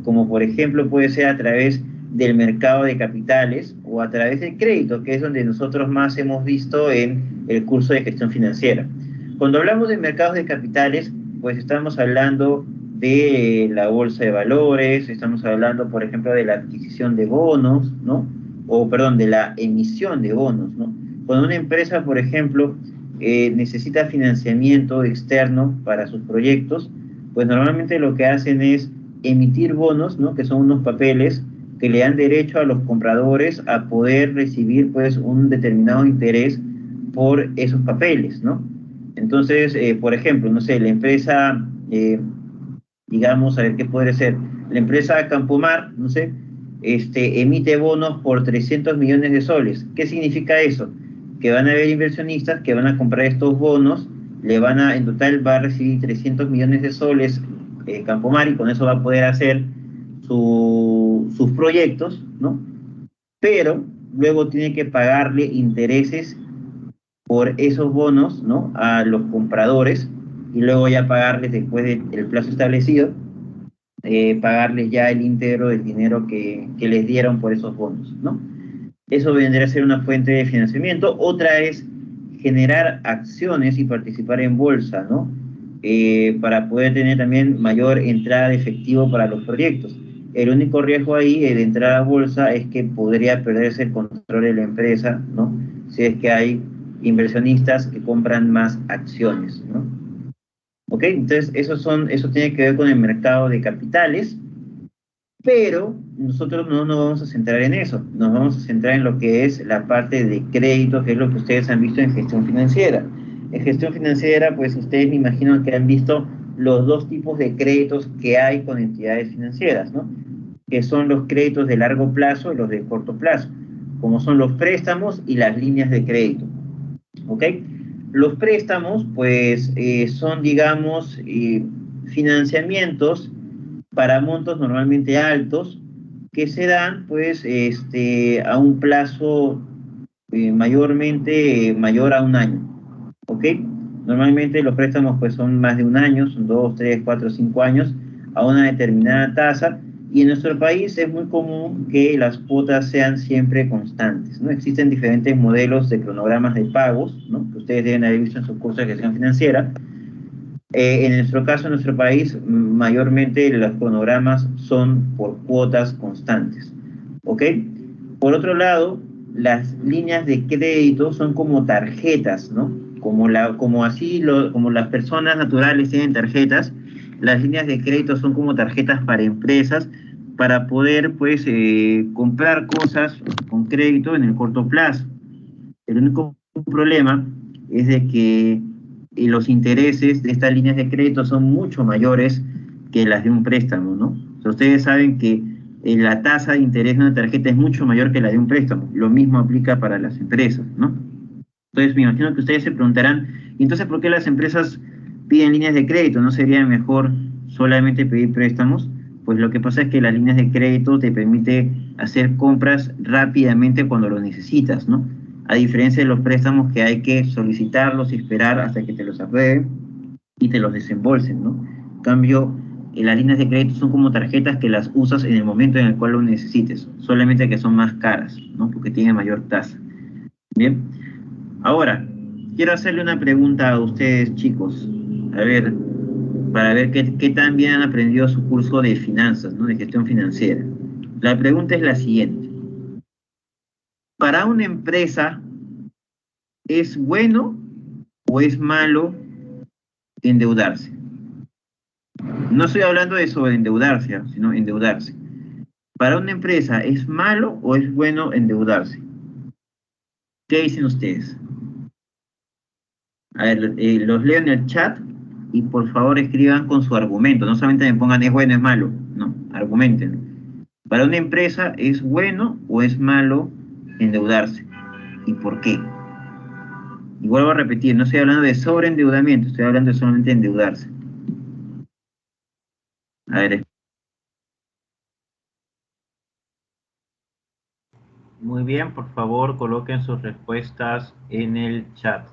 Como por ejemplo puede ser a través del mercado de capitales o a través del crédito, que es donde nosotros más hemos visto en el curso de gestión financiera. Cuando hablamos de mercados de capitales, pues estamos hablando de la bolsa de valores, estamos hablando, por ejemplo, de la adquisición de bonos, ¿no? O, perdón, de la emisión de bonos, ¿no? Cuando una empresa, por ejemplo, necesita financiamiento externo para sus proyectos, pues normalmente lo que hacen es emitir bonos, ¿no?, que son unos papeles que le dan derecho a los compradores a poder recibir, pues, un determinado interés por esos papeles, ¿no? Entonces, por ejemplo, no sé, la empresa, digamos, a ver qué puede ser, la empresa Campomar, no sé, emite bonos por 300 millones de soles. ¿Qué significa eso? Que van a haber inversionistas que van a comprar estos bonos, en total va a recibir 300 millones de soles Campomar, y con eso va a poder hacer sus proyectos, ¿no? Pero luego tiene que pagarle intereses por esos bonos, ¿no?, a los compradores, y luego ya pagarles, después del plazo establecido, pagarles ya el íntegro del dinero que les dieron por esos bonos, ¿no? Eso vendría a ser una fuente de financiamiento. Otra es generar acciones y participar en bolsa, ¿no? Para poder tener también mayor entrada de efectivo para los proyectos. El único riesgo ahí de entrar a bolsa es que podría perderse el control de la empresa, ¿no? Si es que hay inversionistas que compran más acciones, ¿no? ¿Ok? Entonces, eso tiene que ver con el mercado de capitales, pero nosotros no nos vamos a centrar en eso, nos vamos a centrar en lo que es la parte de crédito, que es lo que ustedes han visto en gestión financiera. En gestión financiera, pues ustedes me imagino que han visto los dos tipos de créditos que hay con entidades financieras, ¿no? Que son los créditos de largo plazo y los de corto plazo, como son los préstamos y las líneas de crédito, ¿ok? Los préstamos, pues, son, digamos, financiamientos para montos normalmente altos que se dan, pues, a un plazo mayormente mayor a un año, ¿ok? Normalmente los préstamos, pues, son más de un año, son 2, 3, 4, 5 años a una determinada tasa, y en nuestro país es muy común que las cuotas sean siempre constantes, ¿no? Existen diferentes modelos de cronogramas de pagos, ¿no? Que ustedes deben haber visto en sus cursos de gestión financiera. En nuestro caso, en nuestro país, mayormente los cronogramas son por cuotas constantes, ¿ok? Por otro lado, las líneas de crédito son como tarjetas, ¿no? Como las personas naturales tienen tarjetas, las líneas de crédito son como tarjetas para empresas para poder, pues, comprar cosas con crédito en el corto plazo. El único problema es de que los intereses de estas líneas de crédito son mucho mayores que las de un préstamo, ¿no? O sea, ustedes saben que la tasa de interés de una tarjeta es mucho mayor que la de un préstamo. Lo mismo aplica para las empresas, ¿no? Entonces, me imagino que ustedes se preguntarán, ¿y entonces por qué las empresas piden líneas de crédito? ¿No sería mejor solamente pedir préstamos? Pues lo que pasa es que las líneas de crédito te permite hacer compras rápidamente cuando lo necesitas, ¿no? A diferencia de los préstamos que hay que solicitarlos y esperar hasta que te los aprueben y te los desembolsen, ¿no? En cambio, las líneas de crédito son como tarjetas que las usas en el momento en el cual lo necesites, solamente que son más caras, ¿no? Porque tienen mayor tasa. Bien. Ahora, quiero hacerle una pregunta a ustedes, chicos. A ver, para ver qué tan bien han aprendido su curso de finanzas, ¿no? De gestión financiera. La pregunta es la siguiente. Para una empresa, ¿es bueno o es malo endeudarse? No estoy hablando de sobreendeudarse, sino endeudarse. Para una empresa, ¿es malo o es bueno endeudarse? ¿Qué dicen ustedes? A ver, los leo en el chat y por favor escriban con su argumento. No solamente me pongan es bueno, es malo. No, argumenten. Para una empresa, ¿es bueno o es malo endeudarse? ¿Y por qué? Y vuelvo a repetir, no estoy hablando de sobreendeudamiento, estoy hablando de solamente endeudarse. A ver. Muy bien, por favor coloquen sus respuestas en el chat.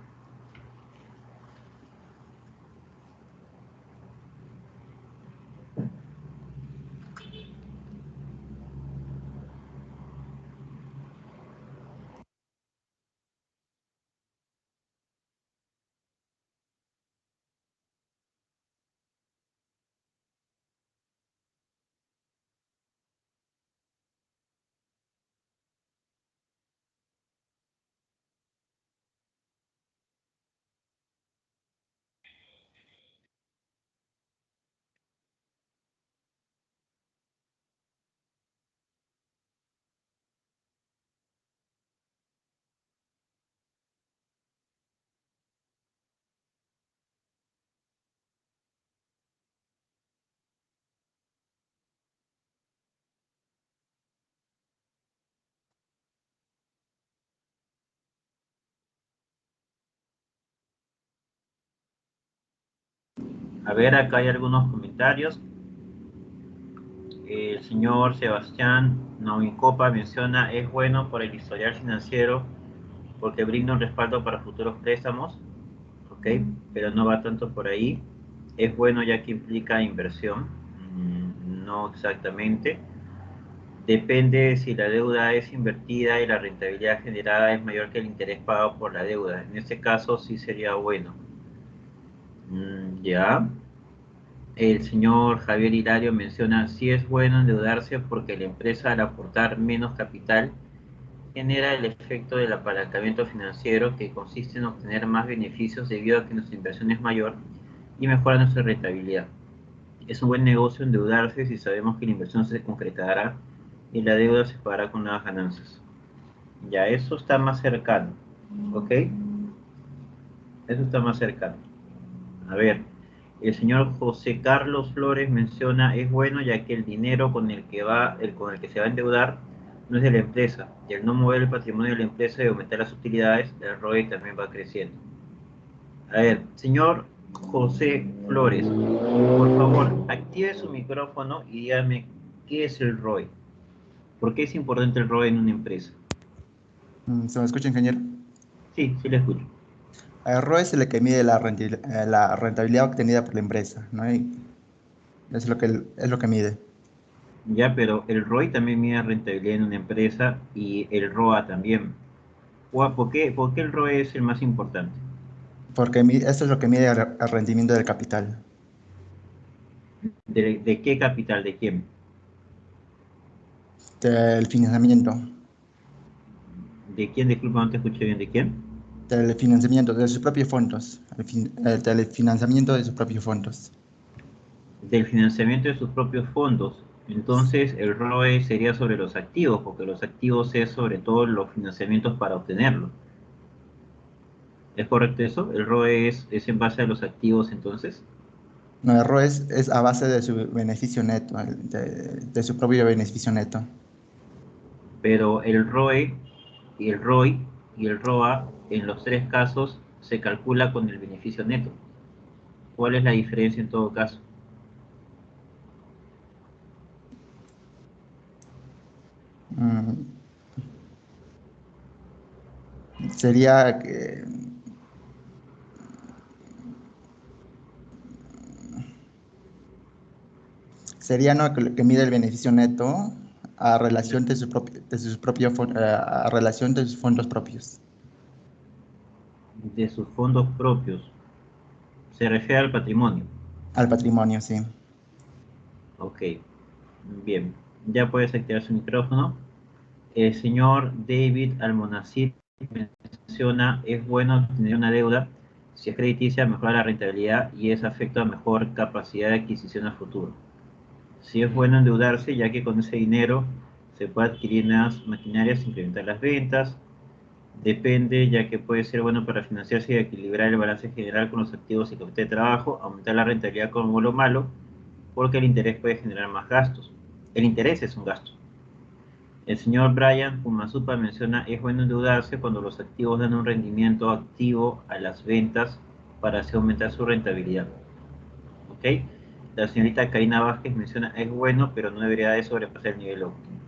A ver, acá hay algunos comentarios. El señor Sebastián Novincopa menciona, es bueno por el historial financiero porque brinda un respaldo para futuros préstamos, ¿ok? Pero no va tanto por ahí. Es bueno ya que implica inversión. No exactamente. Depende si la deuda es invertida y la rentabilidad generada es mayor que el interés pagado por la deuda. En este caso sí sería bueno. Ya. El señor Javier Hilario menciona, sí es bueno endeudarse porque la empresa al aportar menos capital genera el efecto del apalancamiento financiero que consiste en obtener más beneficios debido a que nuestra inversión es mayor y mejora nuestra rentabilidad. Es un buen negocio endeudarse si sabemos que la inversión se concretará y la deuda se pagará con nuevas ganancias. Ya, eso está más cercano, ¿ok? Eso está más cercano. A ver, el señor José Carlos Flores menciona, es bueno ya que el dinero con el que se va a endeudar no es de la empresa, y al no mover el patrimonio de la empresa y aumentar las utilidades, el ROE también va creciendo. A ver, señor José Flores, por favor, active su micrófono y dígame qué es el ROE. ¿Por qué es importante el ROE en una empresa? ¿Se me escucha, ingeniero? Sí, sí le escucho. El ROE es el que mide la rentabilidad obtenida por la empresa, ¿no? Y es lo que mide. Ya, pero el ROI también mide rentabilidad en una empresa y el ROA también. ¿Por qué el ROE es el más importante? Porque esto es lo que mide el rendimiento del capital, ¿De qué capital? ¿De quién? del financiamiento, ¿De quién? Disculpa, no te escuché bien. ¿De quién? del financiamiento de sus propios fondos, del financiamiento de sus propios fondos. Del financiamiento de sus propios fondos. Entonces, el ROE sería sobre los activos, porque los activos es sobre todo los financiamientos para obtenerlos. ¿Es correcto eso? ¿El ROE es en base a los activos entonces? No, el ROE es a base de su beneficio neto, de su propio beneficio neto. Pero el ROE y el ROI y el ROA en los tres casos se calcula con el beneficio neto. ¿Cuál es la diferencia en todo caso? Mm, sería que sería, ¿no?, que mide el beneficio neto a relación a relación de sus fondos propios, De sus fondos propios. Se refiere al patrimonio. al patrimonio, sí. Ok, bien. Ya puedes activar su micrófono. El señor David Almonacid menciona, es bueno tener una deuda, si es crediticia mejora la rentabilidad y eso afecta a mejor capacidad de adquisición a futuro. Si es bueno endeudarse, ya que con ese dinero se puede adquirir nuevas maquinarias, incrementar las ventas, depende, ya que puede ser bueno para financiarse y equilibrar el balance general con los activos y capital de trabajo, aumentar la rentabilidad como lo malo, porque el interés puede generar más gastos. El interés es un gasto. El señor Brian Pumasupa menciona, es bueno endeudarse cuando los activos dan un rendimiento activo a las ventas para así aumentar su rentabilidad. ¿Ok? La señorita Karina Vázquez menciona, es bueno, pero no debería de sobrepasar el nivel óptimo.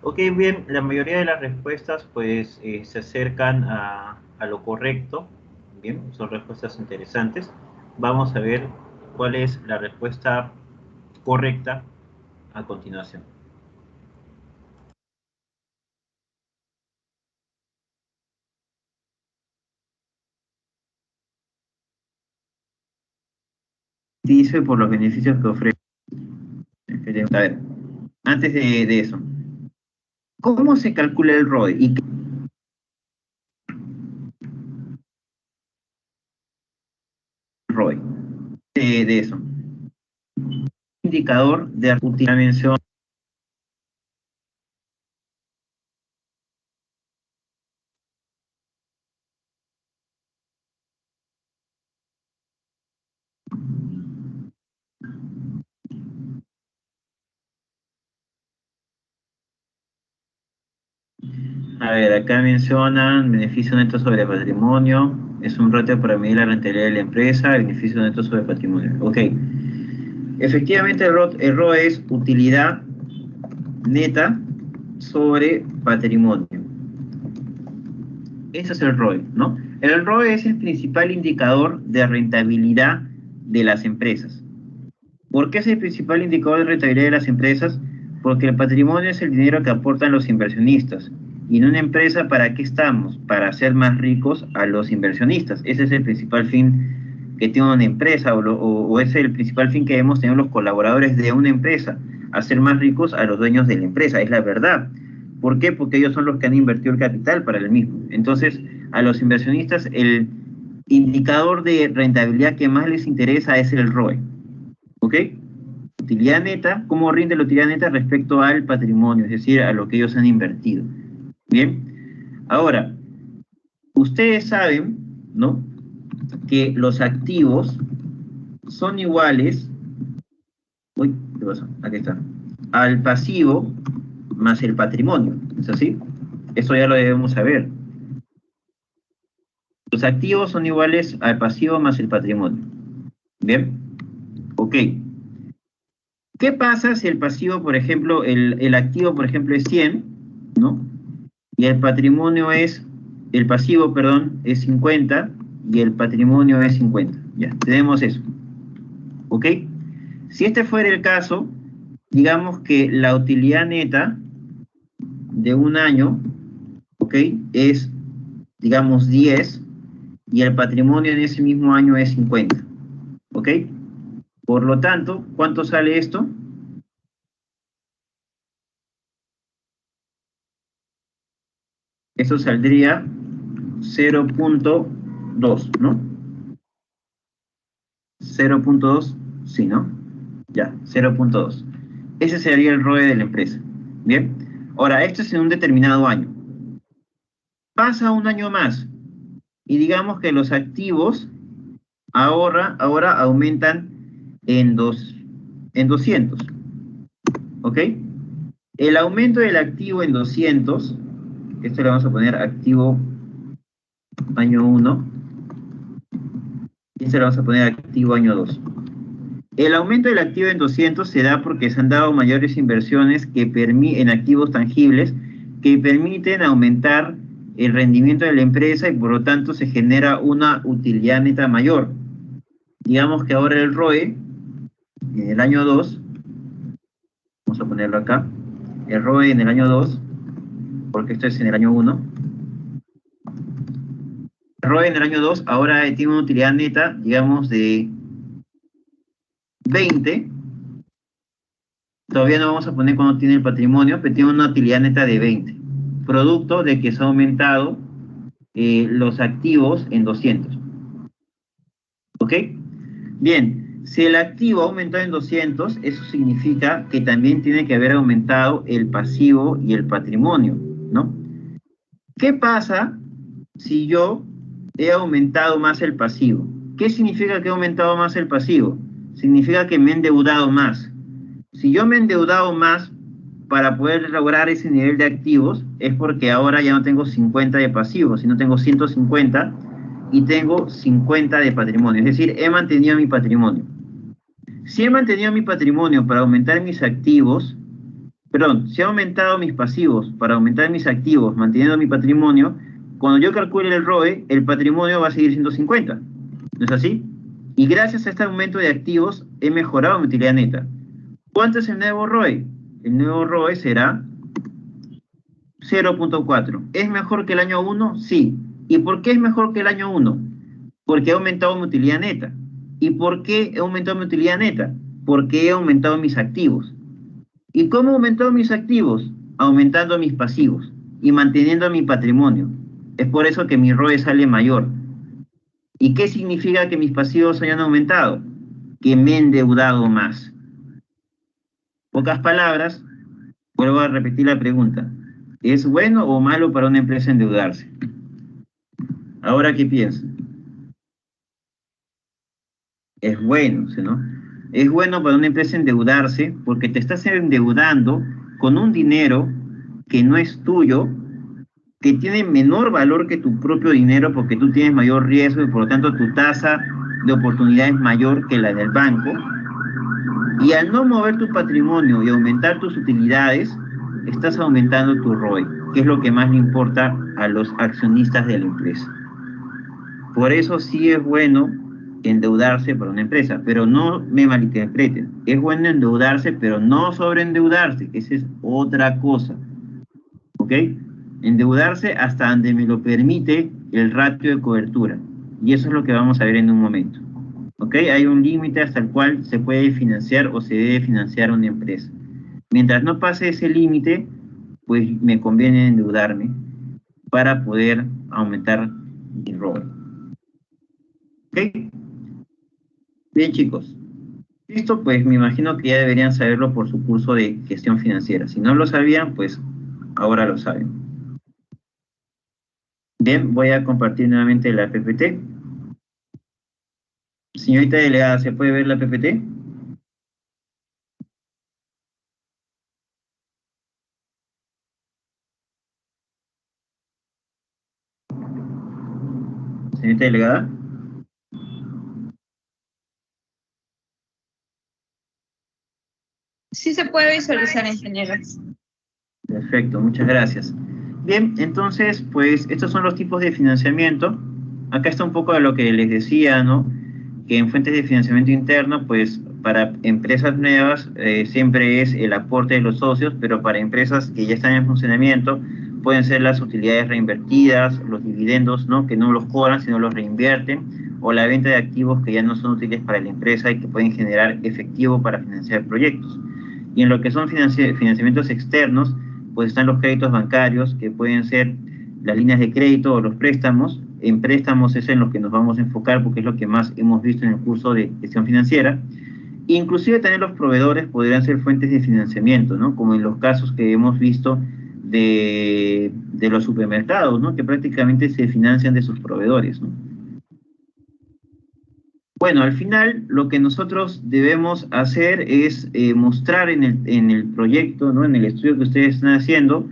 Ok, bien, la mayoría de las respuestas pues se acercan a lo correcto. Bien, son respuestas interesantes. Vamos a ver cuál es la respuesta correcta a continuación. Dice por los beneficios que ofrece. A ver, antes de eso, ¿cómo se calcula el ROE? ¿Y qué es el ROE? De eso. Indicador de última mención. A ver, acá mencionan beneficio neto sobre patrimonio. Es un ratio para medir la rentabilidad de la empresa, beneficio neto sobre patrimonio. Ok. Efectivamente, el ROE es utilidad neta sobre patrimonio. Ese es el ROE, ¿no? El ROE es el principal indicador de rentabilidad de las empresas. ¿Por qué es el principal indicador de rentabilidad de las empresas? Porque el patrimonio es el dinero que aportan los inversionistas. Y en una empresa, ¿para qué estamos? Para hacer más ricos a los inversionistas. Ese es el principal fin que tiene una empresa o es el principal fin que debemos tener los colaboradores de una empresa, hacer más ricos a los dueños de la empresa, es la verdad. ¿Por qué? Porque ellos son los que han invertido el capital para el mismo. Entonces, a los inversionistas el indicador de rentabilidad que más les interesa es el ROE. ¿Ok? Utilidad neta, ¿cómo rinde la utilidad neta respecto al patrimonio? Es decir, a lo que ellos han invertido. Bien. Ahora, ustedes saben, ¿no?, que los activos son iguales, uy, ¿qué pasó? Aquí está, al pasivo más el patrimonio, ¿es así? Eso ya lo debemos saber. Los activos son iguales al pasivo más el patrimonio. ¿Bien? Ok. ¿Qué pasa si el pasivo, por ejemplo, el activo, por ejemplo, es 100, ¿no? Y el patrimonio es, el pasivo, perdón, es 50 y el patrimonio es 50. Ya, tenemos eso. ¿Ok? Si este fuera el caso, digamos que la utilidad neta de un año, ¿ok?, es, digamos, 10 y el patrimonio en ese mismo año es 50. ¿Ok? Por lo tanto, ¿cuánto sale esto? Eso saldría 0.2, ¿no? 0.2, sí, ¿no? Ya, 0.2. Ese sería el ROE de la empresa. Bien. Ahora, esto es en un determinado año. Pasa un año más y digamos que los activos ahora aumentan en 200. ¿Ok? El aumento del activo en 200, esto le vamos a poner activo año 1, y esto le vamos a poner activo año 2. El aumento del activo en 200 se da porque se han dado mayores inversiones en activos tangibles que permiten aumentar el rendimiento de la empresa y por lo tanto se genera una utilidad neta mayor. Digamos que ahora el ROE en el año 2, vamos a ponerlo acá, el ROE en el año 2, porque esto es en el año 1, el ROE en el año 2 ahora tiene una utilidad neta, digamos, de 20, todavía no vamos a poner cuando tiene el patrimonio, pero tiene una utilidad neta de 20, producto de que se ha aumentado los activos en 200. ¿Ok? Bien, si el activo ha aumentado en 200, eso significa que también tiene que haber aumentado el pasivo y el patrimonio, ¿no? ¿Qué pasa si yo he aumentado más el pasivo? ¿Qué significa que he aumentado más el pasivo? Significa que me he endeudado más. Si yo me he endeudado más para poder lograr ese nivel de activos, es porque ahora ya no tengo 50 de pasivos, sino tengo 150 y tengo 50 de patrimonio. Es decir, he mantenido mi patrimonio. Si he mantenido mi patrimonio para aumentar mis activos, perdón, si he aumentado mis pasivos para aumentar mis activos, manteniendo mi patrimonio, cuando yo calcule el ROE, el patrimonio va a seguir siendo 50. ¿No es así? Y gracias a este aumento de activos, he mejorado mi utilidad neta. ¿Cuánto es el nuevo ROE? El nuevo ROE será 0.4. ¿Es mejor que el año 1? Sí. ¿Y por qué es mejor que el año 1? Porque he aumentado mi utilidad neta. ¿Y por qué he aumentado mi utilidad neta? Porque he aumentado mis activos. ¿Y cómo he aumentado mis activos? Aumentando mis pasivos y manteniendo mi patrimonio. Es por eso que mi ROE sale mayor. ¿Y qué significa que mis pasivos hayan aumentado? Que me he endeudado más. Pocas palabras, vuelvo a repetir la pregunta. ¿Es bueno o malo para una empresa endeudarse? Ahora, ¿qué piensan? Es bueno, ¿no? Es bueno para una empresa endeudarse porque te estás endeudando con un dinero que no es tuyo, que tiene menor valor que tu propio dinero porque tú tienes mayor riesgo y por lo tanto tu tasa de oportunidad es mayor que la del banco. Y al no mover tu patrimonio y aumentar tus utilidades, estás aumentando tu ROE, que es lo que más le importa a los accionistas de la empresa. Por eso sí es bueno endeudarse para una empresa, pero no me malinterpreten. Es bueno endeudarse, pero no sobreendeudarse. Esa es otra cosa. ¿Ok? Endeudarse hasta donde me lo permite el ratio de cobertura. Y eso es lo que vamos a ver en un momento. ¿Ok? Hay un límite hasta el cual se puede financiar o se debe financiar una empresa. Mientras no pase ese límite, pues me conviene endeudarme para poder aumentar mi ROE. ¿Ok? Bien, chicos. Listo, pues me imagino que ya deberían saberlo por su curso de gestión financiera. Si no lo sabían, pues ahora lo saben. Bien, voy a compartir nuevamente la PPT. Señorita delegada, ¿se puede ver la PPT? Señorita delegada. Sí se puede visualizar, ingeniero. Perfecto, muchas gracias. Bien, entonces, pues estos son los tipos de financiamiento. Acá está un poco de lo que les decía, ¿no? Que en fuentes de financiamiento interno, pues para empresas nuevas siempre es el aporte de los socios, pero para empresas que ya están en funcionamiento pueden ser las utilidades reinvertidas, los dividendos, ¿no? Que no los cobran, sino los reinvierten, o la venta de activos que ya no son útiles para la empresa y que pueden generar efectivo para financiar proyectos. Y en lo que son financiamientos externos, pues están los créditos bancarios, que pueden ser las líneas de crédito o los préstamos. En préstamos es en lo que nos vamos a enfocar porque es lo que más hemos visto en el curso de gestión financiera. Inclusive también los proveedores podrían ser fuentes de financiamiento, ¿no? Como en los casos que hemos visto de los supermercados, ¿no? Que prácticamente se financian de sus proveedores, ¿no? Bueno, al final lo que nosotros debemos hacer es mostrar en el proyecto, ¿no? En el estudio que ustedes están haciendo,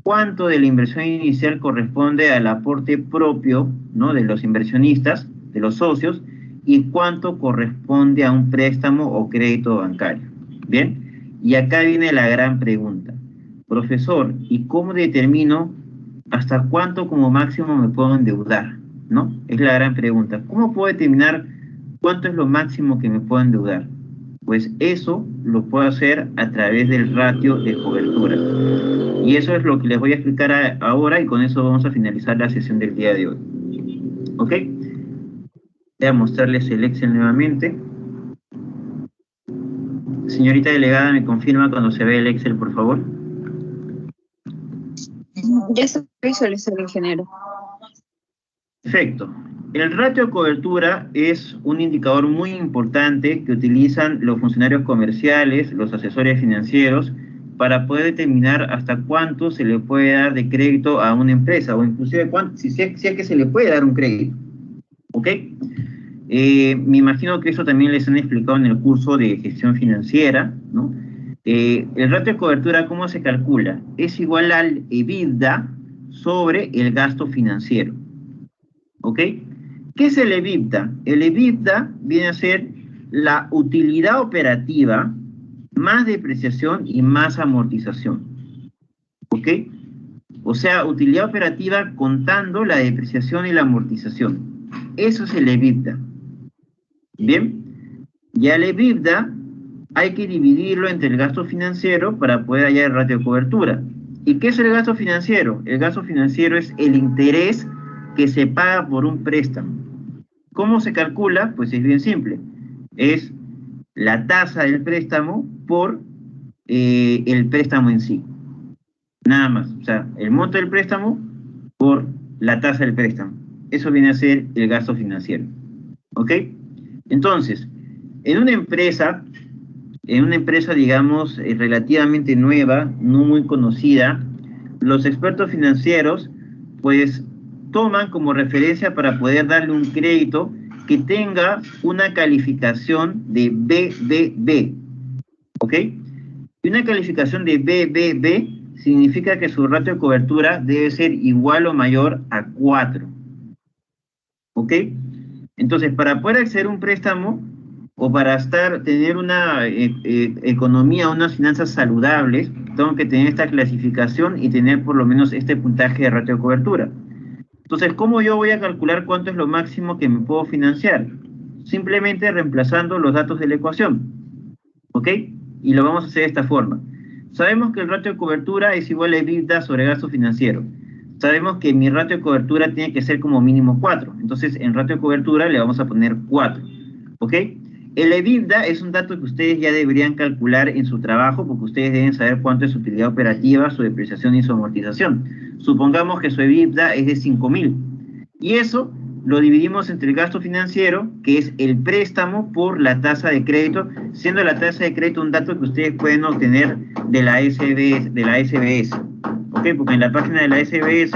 cuánto de la inversión inicial corresponde al aporte propio, ¿no? De los inversionistas, de los socios, y cuánto corresponde a un préstamo o crédito bancario. Bien, y acá viene la gran pregunta. Profesor, ¿y cómo determino hasta cuánto como máximo me puedo endeudar? ¿No? Es la gran pregunta. ¿Cómo puedo determinar cuánto es lo máximo que me puedo endeudar? Pues eso lo puedo hacer a través del ratio de cobertura. Y eso es lo que les voy a explicar ahora y con eso vamos a finalizar la sesión del día de hoy. ¿Ok? Voy a mostrarles el Excel nuevamente. Señorita delegada, ¿me confirma cuando se ve el Excel, por favor? Ya se visualizó, ingeniero. Perfecto. El ratio de cobertura es un indicador muy importante que utilizan los funcionarios comerciales, los asesores financieros, para poder determinar hasta cuánto se le puede dar de crédito a una empresa, o inclusive si es que se le puede dar un crédito. ¿Ok? Me imagino que eso también les han explicado en el curso de gestión financiera, ¿no? El ratio de cobertura, ¿cómo se calcula? Es igual al EBITDA sobre el gasto financiero. ¿Ok? ¿Qué es el EBITDA? El EBITDA viene a ser la utilidad operativa más depreciación y más amortización. ¿Ok? O sea, utilidad operativa contando la depreciación y la amortización. Eso es el EBITDA. Bien. Y al EBITDA hay que dividirlo entre el gasto financiero para poder hallar el ratio de cobertura. ¿Y qué es el gasto financiero? El gasto financiero es el interés que se paga por un préstamo. ¿Cómo se calcula? Pues es bien simple. Es la tasa del préstamo por el préstamo en sí. Nada más. O sea, el monto del préstamo por la tasa del préstamo. Eso viene a ser el gasto financiero. ¿Ok? Entonces, en una empresa, digamos, relativamente nueva, no muy conocida, los expertos financieros, pues, toman como referencia para poder darle un crédito que tenga una calificación de BBB, ¿ok? Y una calificación de BBB significa que su ratio de cobertura debe ser igual o mayor a 4, ¿ok? Entonces, para poder acceder a un préstamo, o para tener una economía, unas finanzas saludables, tengo que tener esta clasificación y tener por lo menos este puntaje de ratio de cobertura. Entonces, ¿cómo yo voy a calcular cuánto es lo máximo que me puedo financiar? Simplemente reemplazando los datos de la ecuación, ¿ok? Y lo vamos a hacer de esta forma. Sabemos que el ratio de cobertura es igual a EBITDA sobre gasto financiero. Sabemos que mi ratio de cobertura tiene que ser como mínimo 4. Entonces, en ratio de cobertura le vamos a poner 4. ¿Ok? El EBITDA es un dato que ustedes ya deberían calcular en su trabajo, porque ustedes deben saber cuánto es su utilidad operativa, su depreciación y su amortización. Supongamos que su EBITDA es de 5.000. Y eso lo dividimos entre el gasto financiero, que es el préstamo por la tasa de crédito, siendo la tasa de crédito un dato que ustedes pueden obtener de la SBS. ¿Ok? Porque en la página de la SBS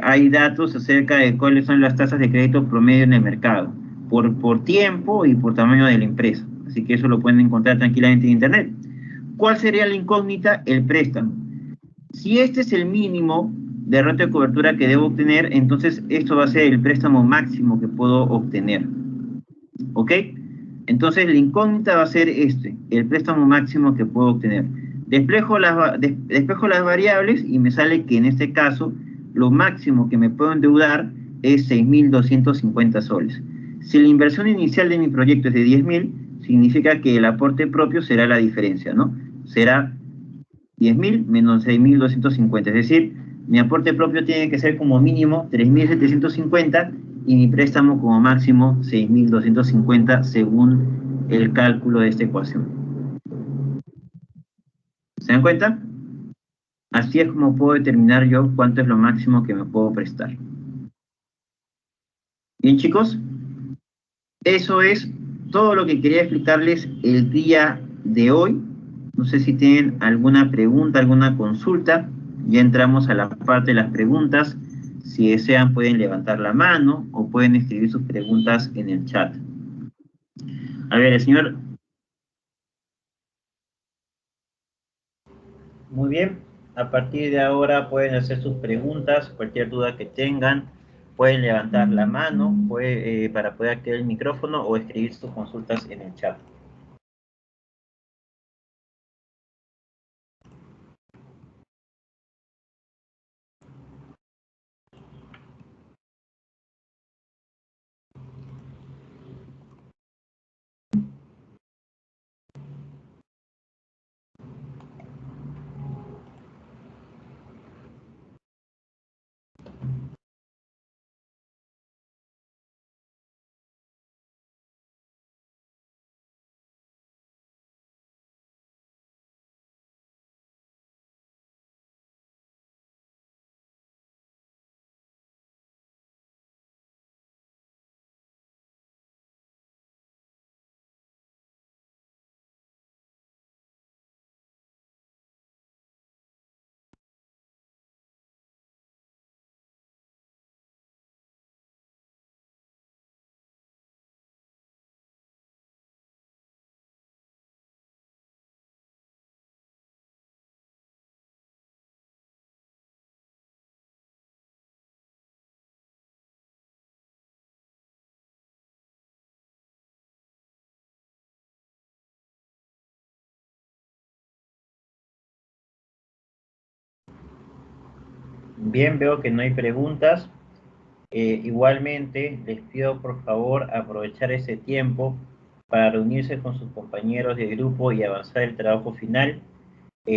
hay datos acerca de cuáles son las tasas de crédito promedio en el mercado, por tiempo y por tamaño de la empresa. Así que eso lo pueden encontrar tranquilamente en internet. ¿Cuál sería la incógnita? El préstamo. Si este es el mínimo de ratio de cobertura que debo obtener, entonces esto va a ser el préstamo máximo que puedo obtener. ¿Ok? Entonces la incógnita va a ser el préstamo máximo que puedo obtener. Despejo las variables y me sale que en este caso lo máximo que me puedo endeudar es 6.250 soles. Si la inversión inicial de mi proyecto es de 10.000, significa que el aporte propio será la diferencia, ¿no? Será 10.000 menos 6.250, es decir, mi aporte propio tiene que ser como mínimo 3.750 y mi préstamo como máximo 6.250 según el cálculo de esta ecuación. ¿Se dan cuenta? Así es como puedo determinar yo cuánto es lo máximo que me puedo prestar. Bien, chicos, eso es todo lo que quería explicarles el día de hoy. No sé si tienen alguna pregunta, alguna consulta. Ya entramos a la parte de las preguntas. Si desean pueden levantar la mano o pueden escribir sus preguntas en el chat. A ver, el señor. Muy bien. A partir de ahora pueden hacer sus preguntas, cualquier duda que tengan. Pueden levantar la mano para poder activar el micrófono o escribir sus consultas en el chat. Bien, veo que no hay preguntas. Igualmente, les pido por favor aprovechar ese tiempo para reunirse con sus compañeros de grupo y avanzar el trabajo final.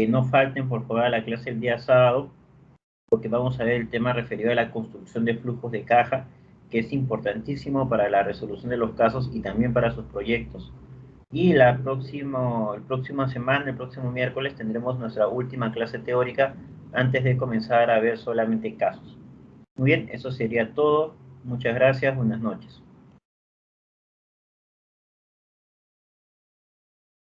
No falten por favor a la clase el día sábado, porque vamos a ver el tema referido a la construcción de flujos de caja, que es importantísimo para la resolución de los casos y también para sus proyectos. Y el próximo miércoles, tendremos nuestra última clase teórica antes de comenzar a ver solamente casos. Muy bien, eso sería todo. Muchas gracias, buenas noches.